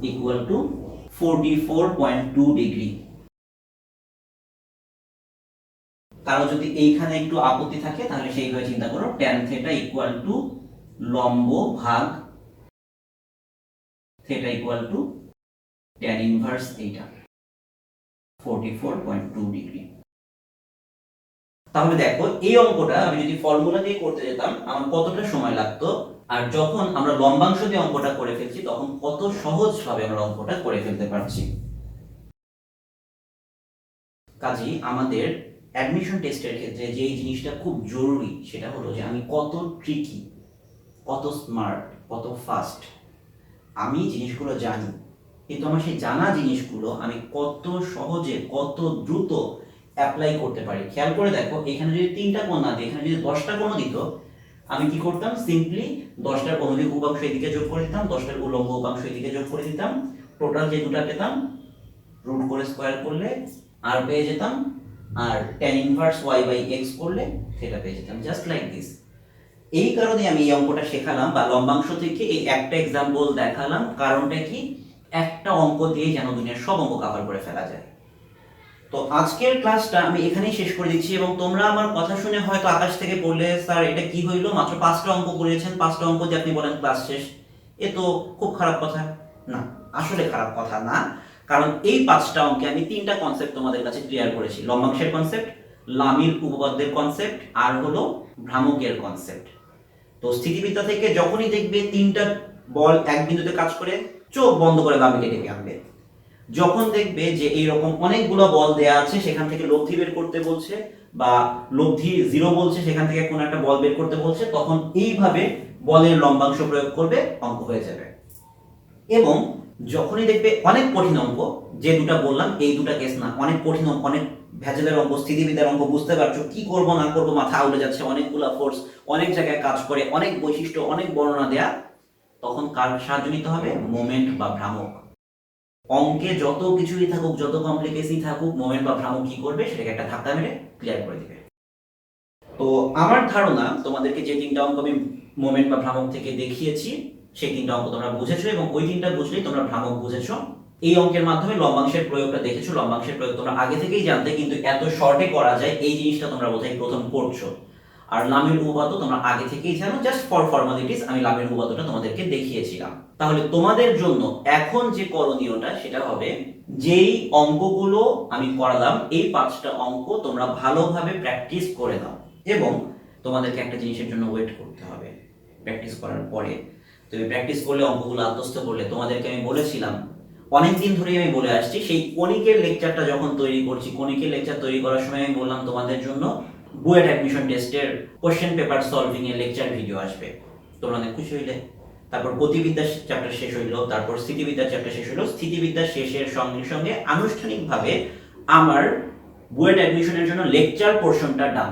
equal to 44.2 degree. কারো যদি এইখানে একটু আপত্তি থাকে তাহলে সেইভাবে চিন্তা করো, tan থিটা ইকুয়াল টু লম্ব ভাগ theta equal to tan inverse theta 44.2 degree. তাহলে দেখো এই অঙ্কটা আমি যদি ফর্মুলা দিয়ে করতে যেতাম আমার কতটা সময় লাগতো, আর যখন আমরা লম্বাংশ দিয়ে অঙ্কটা করে ফেলছি তখন কত সহজভাবে আমরা অঙ্কটা করে ফেলতে পারছি। কাজেই আমাদের অ্যাডমিশন টেস্টের ক্ষেত্রে যে জিনিসটা খুব জরুরি সেটা হলো যে আমি কত ট্রিকি, কত স্মার্ট, কত ফাস্ট আমি জিনিসগুলো জানি, কিন্তু আমার সেই জানা জিনিসগুলো আমি কত সহজে কত দ্রুত অ্যাপ্লাই করতে পারি। খেয়াল করে দেখো, এখানে যদি 3টা কোণ না দিই, এখানে যদি 10টা কোণ দিত, আমি কি করতাম, সিম্পলি 10টার অনুভূমিক উপাংশ এদিকে যোগ করে দিতাম, 10টার উল্লম্ব উপাংশ এদিকে যোগ করে দিতাম, টোটাল যে দুটা পেতাম রুট করে স্কয়ার করলে আর পেয়ে যেতাম, আর tan inverse y by x করলে সেটা পেয়ে যেতাম, জাস্ট লাইক দিস। এই কারণে আমি এই অঙ্কটা শেখালাম বা লম্বাংশ থেকে এই একটা এক্সাম্পল দেখালাম, কারণটা কি, একটা অঙ্ক দিয়ে যেন দুনিয়ার সব অঙ্ক কভার করে ফেলা যায়। তো আজকের ক্লাসটা আমি এখানেই শেষ করে দিচ্ছি, এবং তোমরা আমার কথা শুনে হয়তো আকাশ থেকে পড়লে, স্যার এটা কি হইলো, মাত্র 5টা অঙ্ক করিয়েছেন, 5টা অঙ্ক দিয়ে আপনি বলেন ক্লাস শেষ, এ তো খুব খারাপ কথা। না, আসলে খারাপ কথা না, কারণ এই 5টা অঙ্কে আমি 3টা কনসেপ্ট তোমাদের কাছে ক্লিয়ার করেছি, লম্বাংশের কনসেপ্ট, লামির উপপাদ্যের কনসেপ্ট, আর হলো ভ্রামকের কনসেপ্ট। তো স্থিতিবিদ্যা থেকে যখনই দেখবে 3টা বল এক বিন্দুতে কাজ করে, চোখ বন্ধ করে লামিকে ডেকে আনবে। যখন দেখবে যে এইরকম অনেকগুলো বল দেয়া আছে, সেখান থেকে লব্ধি বের করতে বলছে বা লব্ধি 0 বলছে, সেখান থেকে কোন একটা বল বের করতে বলছে, তখন এইভাবে বলের লম্বাংশ প্রয়োগ করবে, অঙ্ক হয়ে যাবে। এবং যখনই দেখবে অনেক কঠিন অঙ্ক, যে দুটা বললাম এই দুটা কেস না, অনেক কঠিন অঙ্ক, অনেক ভেজালের অঙ্ক, স্থিতিবিদ্যার অঙ্ক, বুঝতে পারছো কি করব না করব, মাথা উড়ে যাচ্ছে, অনেকগুলা ফোর্স অনেক জায়গায় কাজ করে, অনেক বৈশিষ্ট্য, অনেক বর্ণনা দেয়া, তখন কার সাহায্য নিতে হবে, মোমেন্ট বা ভ্রামক। অঙ্কে যত কিছুই থাকুক, যত কমপ্লিকেসি থাকুক, মোমেন্ট বা ভ্রামক কি করবে, সেটাকে একটা ধাক্কা মেরে ক্লিয়ার করে দিবে। তো আমার ধারণা তোমাদেরকে যে 3টা অঙ্ক আমি মোমেন্ট বা ভ্রামক থেকে দেখিয়েছি, সেই 3টা অঙ্ক তোমরা বুঝেছো, এবং ওই 3টা বুঝলেই তোমরা ভ্রামক বুঝেছো। এই অঙ্কের মাধ্যমে লম্বাংশের প্রয়োগটা দেখেছো, লম্বাংশের প্রয়োগ তোমরা আগে থেকেই জানতে, কিন্তু এত শর্টে করা যায় এই জিনিসটা তোমরা বোধহয় প্রথম করছো। আর লামের উপপাদ্য তোমরা আগে থেকেই জানো, জাস্ট ফর ফর্মালিটিস আমি লামের উপপাদ্যটা তোমাদেরকে দেখিয়েছিলাম। তাহলে তোমাদের জন্য এখন যে করণীয়টা সেটা হবে, যেই অঙ্কগুলো আমি করালাম এই 5টা অঙ্ক তোমরা ভালোভাবে প্র্যাকটিস করে নাও, এবং তোমাদেরকে একটা জিনিসের জন্য ওয়েট করতে হবে। প্র্যাকটিস করার পরে তুমি প্র্যাকটিস করলে, অঙ্কগুলো আত্মস্থ করলে, তোমাদেরকে আমি বলেছিলাম অনেকদিন ধরেই আমি বলে আসছি, সেই কণিকের লেকচারটা যখন তৈরি করছি, কণিকের লেকচার তৈরি করার সময় আমি বললাম তোমাদের জন্য বুয়েট অ্যাডমিশন টেস্টের কোশ্চেন পেপার সলভিং এর লেকচার ভিডিও আসবে। তোমরা অনেক খুশি হইলে। তারপর গতিবিদ্যার চ্যাপ্টার শেষ হইলো, তারপর স্থিতিবিদ্যার চ্যাপ্টার শেষ হইলো। স্থিতিবিদ্যা শেষের সঙ্গে সঙ্গে আনুষ্ঠানিকভাবে আমার বুয়েট অ্যাডমিশনের জন্য লেকচার পোর্শনটা ডান।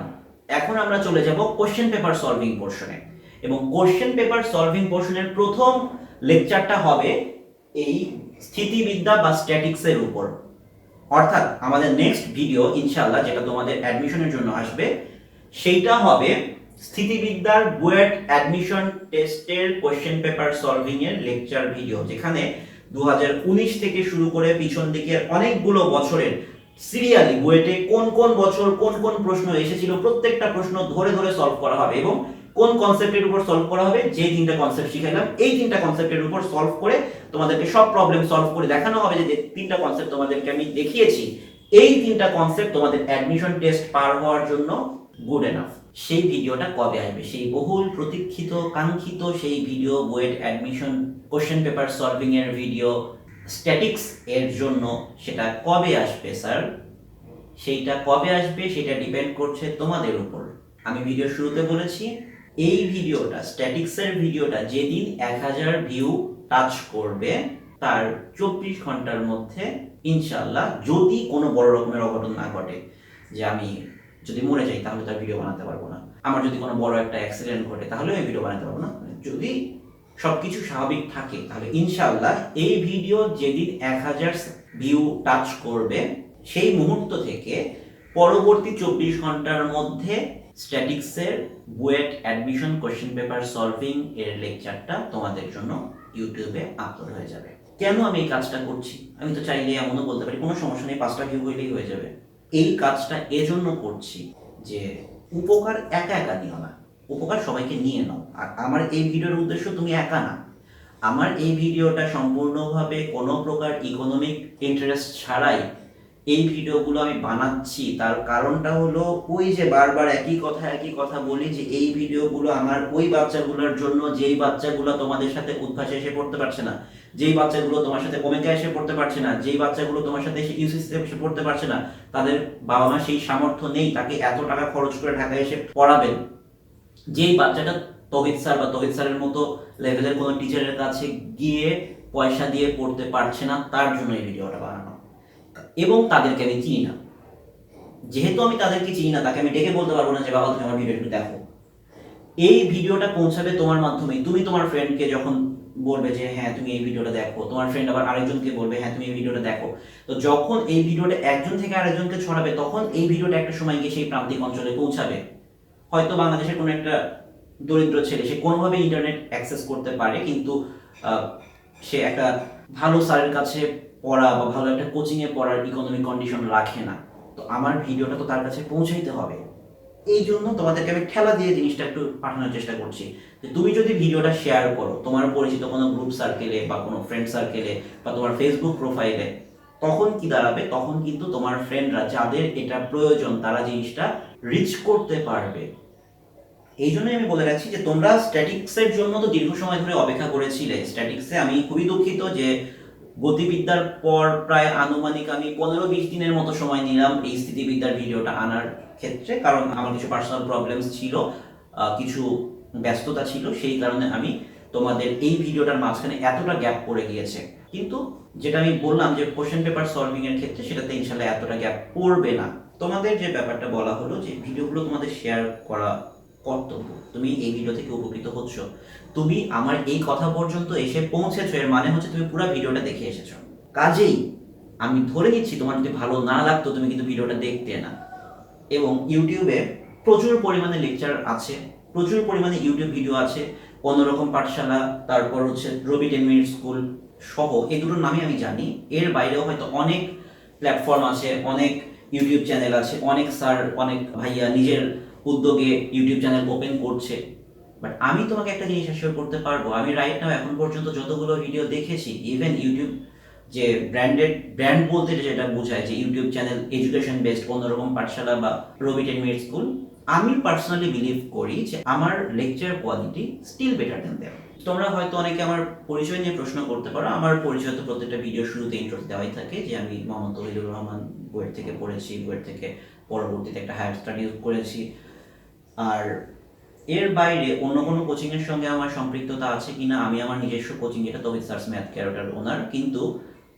এখন আমরা চলে যাব কোশ্চেন পেপার সলভিং পোর্শনে, এবং কোশ্চেন পেপার সলভিং পোর্শনের প্রথম লেকচারটা হবে এই স্থিতিবিদ্যা বা স্ট্যাটিক্সের উপর। অর্থাৎ আমাদের নেক্সট ভিডিও ইনশাআল্লাহ যেটা তোমাদের অ্যাডমিশনের জন্য আসবে, সেইটা হবে স্থিতিবিদ্যার বুয়েট অ্যাডমিশন টেস্টের কোশ্চেন পেপার সলভিং এর লেকচার ভিডিও, যেখানে 2019 থেকে শুরু করে পিছন দিকে অনেকগুলো বছরের সিরিয়ালি বুয়েটে কোন কোন বছর কোন কোন প্রশ্ন এসেছিল, প্রত্যেকটা প্রশ্ন ধরে ধরে সলভ করা হবে, এবং কোন কনসেপ্টের উপর সলভ করা হবে, যে 3টা কনসেপ্ট শিখাইলাম এই 3টা কনসেপ্টের উপর সলভ করে তোমাদেরকে সব প্রবলেম সলভ করে দেখানো হবে যে 3টা কনসেপ্ট তোমাদেরকে আমি দেখিয়েছি, এই 3টা কনসেপ্ট তোমাদের অ্যাডমিশন টেস্ট পার হওয়ার জন্য গুড এনাফ। সেই ভিডিওটা কবে আসবে, সেই বহুল প্রতীক্ষিত কাঙ্ক্ষিত সেই video, BUET admission question paper solving এর ভিডিও স্ট্যাটিক্স এর জন্য, সেটা কবে আসবে স্যার? সেইটা কবে আসবে সেটা ডিপেন্ড করছে তোমাদের উপর। আমি ভিডিও শুরুতে বলেছি, এই ভিডিওটা স্ট্যাটিক্সের ভিডিওটা যেদিন 1000 ভিউ টাচ করবে, তার 24 ঘন্টার মধ্যে ইনশাআল্লাহ, যদি কোনো বড় রকমের অঘটন না ঘটে, যে আমি যদি মরে যাই তাহলে তার ভিডিও বানাতে পারবো না, আমার যদি কোনো বড় একটা অ্যাক্সিডেন্ট ঘটে তাহলে আমি ভিডিও বানাতে পারবো না, যদি সবকিছু স্বাভাবিক থাকে তাহলে ইনশাআল্লাহ এই ভিডিও যেদিন 1000 ভিউ টাচ করবে সেই মুহূর্ত থেকে পরবর্তী 24 ঘন্টার মধ্যে স্ট্যাটিক্সের BUET admission question paper solving এর লেকচারটা তোমাদের জন্য ইউটিউবে আপলোড হয়ে যাবে। কেন আমি এই কাজটা করছি? আমি তো চাইলে এমনও বলতে পারি কোনো সমস্যা নেই, 5টা ভিউ হইলেই হয়ে যাবে। এই কাজটা এজন্য করছি যে উপকার একা একা নিও না, উপকার সবাইকে নিয়ে নাও। আর আমার এই ভিডিওর উদ্দেশ্য তুমি একা না, আমার এই ভিডিওটা সম্পূর্ণভাবে কোনো প্রকার ইকোনমিক ইন্টারেস্ট ছাড়াই এই ভিডিওগুলো আমি বানাচ্ছি। তার কারণটা হলো ওই যে বারবার একই কথা বলি যে এই ভিডিওগুলো আমার ওই বাচ্চাগুলোর জন্য, যেই বাচ্চাগুলো তোমাদের সাথে উদ্ভাসে এসে পড়তে পারছে না, যেই বাচ্চাগুলো তোমার সাথে ওমেকা এসে পড়তে পারছে না, যেই বাচ্চাগুলো তোমার সাথে এসে ইউসিসিতে এসে পড়তে পারছে না, তাদের বাবা মা সেই সামর্থ্য নেই তাকে এত টাকা খরচ করে ঢাকায় এসে পড়াবেন। যেই বাচ্চাটা তৌহিদ স্যার বা তৌহিদ স্যারের মতো লেভেলের কোনো টিচারের কাছে গিয়ে পয়সা দিয়ে পড়তে পারছে না, তার জন্য এই ভিডিওটা বানানো। এবং তাদেরকে আমি চিনি না, যেহেতু আমি তাদেরকে চিনি না, তাকে আমি ডেকে বলতে পারবো না যে বাবা তুমি আমার ভিডিও একটু দেখো। এই ভিডিওটা পৌঁছাবে তোমার মাধ্যমে। তুমি তোমার ফ্রেন্ডকে যখন বলবে যে হ্যাঁ তুমি এই ভিডিওটা দেখো, তোমার ফ্রেন্ড আবার আরেকজনকে বলবে হ্যাঁ তুমি এই ভিডিওটা দেখো। তো যখন এই ভিডিওটা একজন থেকে আরেকজনকে ছড়াবে, তখন এই ভিডিওটা একটা সময় গিয়ে সেই প্রান্তিক অঞ্চলে পৌঁছাবে। হয়তো বাংলাদেশের কোনো একটা দরিদ্র ছেলে, সে কোনোভাবে ইন্টারনেট অ্যাক্সেস করতে পারে, কিন্তু সে একটা ভালো স্যারের কাছে পড়া বা ভালো একটা কোচিংয়ে পড়ার ইকোনমিক কন্ডিশন রাখে না। তো আমার ভিডিওটা তো তার কাছে পৌঁছাইতে হবে। এই জন্য তোমাদেরকে আমি ঠেলা দিয়ে জিনিসটা একটু পাঠানোর চেষ্টা করছি যে তুমি যদি ভিডিওটা শেয়ার করো তোমার পরিচিত কোনো গ্রুপ সার্কেলে বা কোনো ফ্রেন্ড সার্কেলে বা তোমার ফেসবুক প্রোফাইলে, তখন কি দাঁড়াবে? তখন কিন্তু তোমার ফ্রেন্ডরা যাদের এটা প্রয়োজন তারা জিনিসটা রিচ করতে পারবে। এই জন্যই আমি বলে রাখছি যে তোমরা স্ট্যাটিক্সের জন্য তো দীর্ঘ সময় ধরে অপেক্ষা করেছিলে। স্ট্যাটিক্সে আমি খুবই দুঃখিত যে গতিবিদ্যার পর প্রায় আনুমানিক আমি 15-20 দিনের মতো সময় নিলাম এই স্থিতিবিদ্যার ভিডিওটা আনার ক্ষেত্রে, কারণ আমার কিছু পার্সোনাল প্রবলেমস ছিল, কিছু ব্যস্ততা ছিল, সেই কারণে আমি তোমাদের এই ভিডিওটার মাঝখানে এতটা গ্যাপ পড়ে গিয়েছে। কিন্তু যেটা আমি বললাম যে কোশ্চেন পেপার সলভিং এর ক্ষেত্রে সেটাতে ইনশাল্লাহ এতটা গ্যাপ পড়বে না। তোমাদের যে ব্যাপারটা বলা হলো যে ভিডিওগুলো তোমাদের শেয়ার করা কর্তব্য, তুমি এই ভিডিও থেকে উপকৃত হচ্ছ, তুমি আমার এই কথা পর্যন্ত এসে পৌঁছেছো, এর মানে হচ্ছে তুমি পুরো ভিডিওটা দেখে এসেছো। কাজেই আমি ধরে নিচ্ছি তোমার যদি ভালো না লাগতো তুমি কিন্তু ভিডিওটা দেখতে না। এবং ইউটিউবে প্রচুর পরিমাণে লেকচার আছে, প্রচুর পরিমাণে ইউটিউব ভিডিও আছে, অন্যরকম পাঠশালা, তারপর হচ্ছে রবি 10 মিনিট স্কুল সহ এই দুটোর নামই আমি জানি। এর বাইরেও হয়তো অনেক প্ল্যাটফর্ম আছে, অনেক ইউটিউব চ্যানেল আছে, অনেক স্যার অনেক ভাইয়া নিজের উদ্যোগে ইউটিউব চ্যানেল ওপেন করছে। বাট আমি তোমাকে একটা জিনিস অ্যাসিওর করতে পারবো, আমি রাইট নাও এখন পর্যন্ত যতগুলো ভিডিও দেখেছি, ইভেন ইউটিউব যে ব্র্যান্ড বলতে যেটা বোঝায় যে YouTube channel education based Onnorokom Pathshala বা রবি 10 মিনিট স্কুল, আমি পার্সোনালি বিলিভ করি যে আমার lecture quality still better than them. তোমরা হয়তো অনেকে আমার পরিচয় নিয়ে প্রশ্ন করতে পারো। আমার পরিচয় তো প্রত্যেকটা ভিডিও শুরুতে ইন্ট্রো দেওয়াই থাকে যে আমি মোহাম্মদ তৌহিদুর রহমান, বুয়েট থেকে পড়েছি, বুয়েট থেকে পরবর্তীতে একটা হায়ার স্টাডি করেছি। আর এর বাইরে অন্য কোনো কোচিংয়ের সঙ্গে আমার সম্পৃক্ততা আছে কিনা, আমি আমার নিজস্ব কোচিং যেটা তৌহিদ স্যারস ম্যাথ কেয়ারটার ওনার, কিন্তু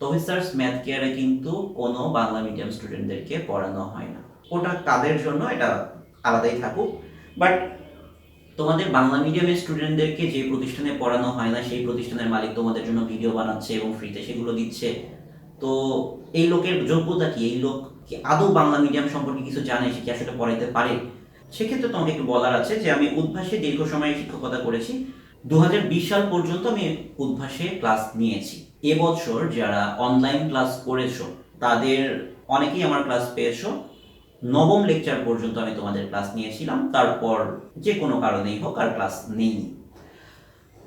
তৌহিদ স্যারস ম্যাথ কেয়ারে কিন্তু কোনো বাংলা মিডিয়াম স্টুডেন্টদেরকে পড়ানো হয় না, ওটা তাদের জন্য, এটা আলাদাই থাকুক। বাট তোমাদের বাংলা মিডিয়ামের স্টুডেন্টদেরকে যে প্রতিষ্ঠানে পড়ানো হয় না সেই প্রতিষ্ঠানের মালিক তোমাদের জন্য ভিডিও বানাচ্ছে এবং ফ্রিতে সেগুলো দিচ্ছে। তো এই লোকের যোগ্যতা কি? এই লোক কি আদৌ বাংলা মিডিয়াম সম্পর্কে কিছু জানে? সে কি আসলে পড়াইতে পারে? সেক্ষেত্রে তোমাকে একটু বলার আছে যে আমি উদ্ভাসে দীর্ঘ সময় শিক্ষকতা করেছি। 2020 সাল পর্যন্ত আমি উদ্ভাসে ক্লাস নিয়েছি। এবছর যারা অনলাইন ক্লাস করেছো তাদের অনেকেই আমার ক্লাস পেয়েছো। নবম লেকচার পর্যন্ত আমি তোমাদের ক্লাস নিয়েছিলাম, তারপর যে কোনো কারণেই হোক আর ক্লাস নেইনি।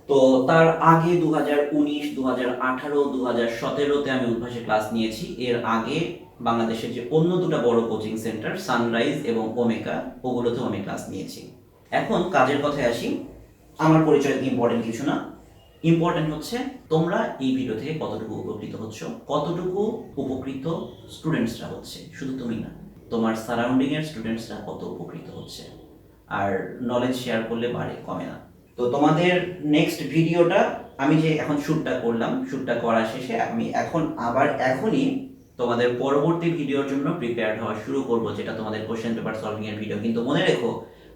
তো তার আগে 2019, 2018, 2017-তে আমি উদ্ভাসে ক্লাস নিয়েছি। এর আগে বাংলাদেশের যে অন্য দুটো বড় কোচিং সেন্টার সানরাইজ এবং ওমেকা, ওগুলোতেও আমি ক্লাস নিয়েছি। এখন কাজের কথায় আসি। আমার পরিচয় ইম্পর্টেন্ট কিছু না, ইম্পর্টেন্ট হচ্ছে তোমরা এই ভিডিও থেকে কতটুকু উপকৃত হচ্ছ, কতটুকু উপকৃত স্টুডেন্টসরা হচ্ছে, শুধু তুমি না, তোমার সারাউন্ডিং এর স্টুডেন্টসরা কত উপকৃত হচ্ছে। আর নলেজ শেয়ার করলে বাড়ে, কমে না। তো তোমাদের নেক্সট ভিডিওটা আমি যে এখন শ্যুটটা করলাম, শ্যুটটা করা শেষে আমি এখন আবার এখনই তোমাদের পরবর্তী ভিডিওর জন্য প্রিপেয়ার হওয়া শুরু করব, যেটা তোমাদের কোশ্চেন পেপার সলভিং এর ভিডিও। কিন্তু মনে রেখো,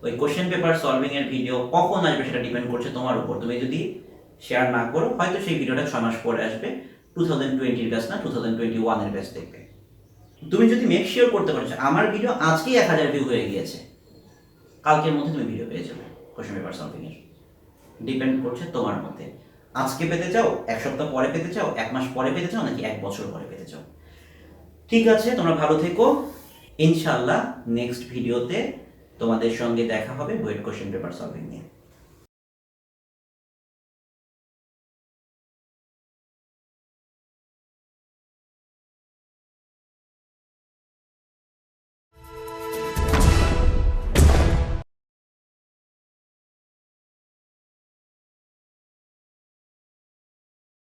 ওই কোশ্চেন পেপার সলভিং এর ভিডিও কখন আসবে সেটা ডিপেন্ড করছে তোমার উপর। তুমি যদি শেয়ার না করো, হয়তো সেই ভিডিওটা 6 মাস পরে আসবে, 2020-র ব্যাচ না 2021-এর ব্যাচ দেখবে। তুমি যদি মেক শিওর করতে পারছো আমার ভিডিও আজকেই 1000 ভিউ হয়ে গিয়েছে, কালকের মধ্যে তুমি ভিডিও পেয়ে যাবে কোশ্চেন পেপার সলভিং এর। ডিপেন্ড করছে তোমার মধ্যে, আজকে পেতে চাও, 1 সপ্তাহ পরে পেতে চাও, 1 মাস পরে পেতে চাও, নাকি 1 বছর পরে পেতে চাও। ঠিক আছে, তোমরা ভালো থেকো। ইনশাল্লাহ নেক্সট ভিডিওতে তোমাদের সঙ্গে দেখা হবে বুয়েট কোশ্চেন পেপার সলভিং নিয়ে।